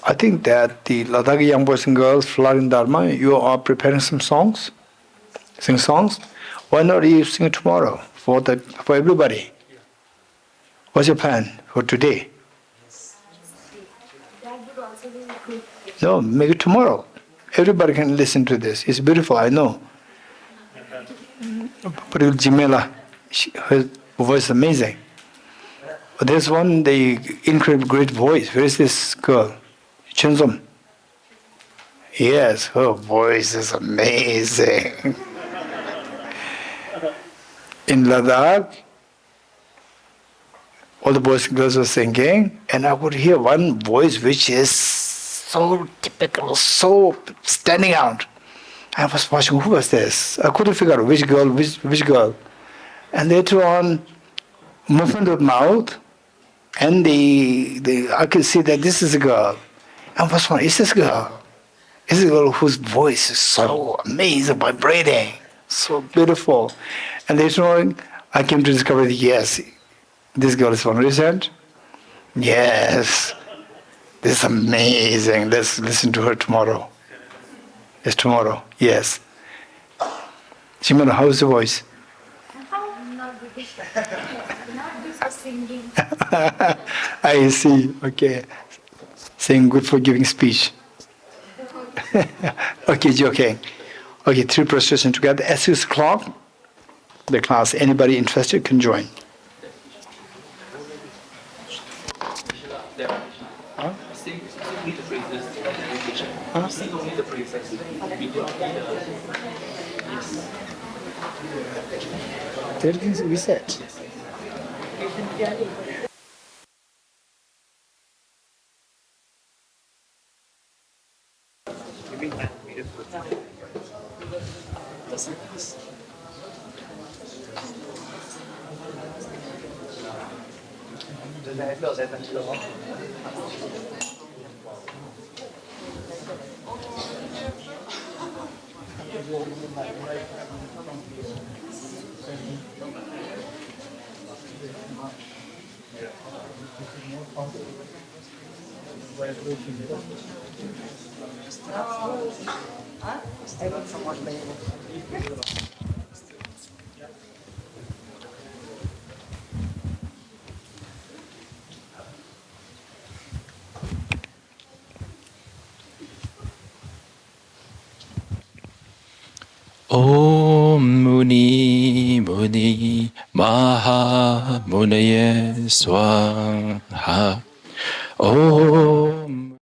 I think that the Ladakhi young boys and girls, Flooding Dharma, you are preparing some songs? Sing songs? Why not you sing tomorrow for everybody? What's your plan for today? No, make it tomorrow. Everybody can listen to this. It's beautiful, I know. But Jimela, her voice is amazing. But there's one, the incredible great voice. Where is this girl? Chenzom. Yes, her voice is amazing. In Ladakh, all the boys and girls were singing, and I could hear one voice which is so typical, so standing out. I was watching, who was this? I couldn't figure out which girl. And later on, movement of mouth, and I could see that this is a girl. And I was wondering, is this girl? Is this a girl whose voice is so amazing, vibrating, so beautiful? And later on, I came to discover that yes, this girl is from recent. Yes, this is amazing. Let's listen to her tomorrow. It's tomorrow, yes. Shimona, how's the voice? Not good. Not good for singing. I see, okay. Saying good for giving speech. Okay, joking. Okay, 3 prostration together. At 6 o'clock, the class, anybody interested can join. Sing me the phrases. Sing only the phrases. We don't need yes. Everything's reset. Om Muni Muni Maha Munaye Swaha. Om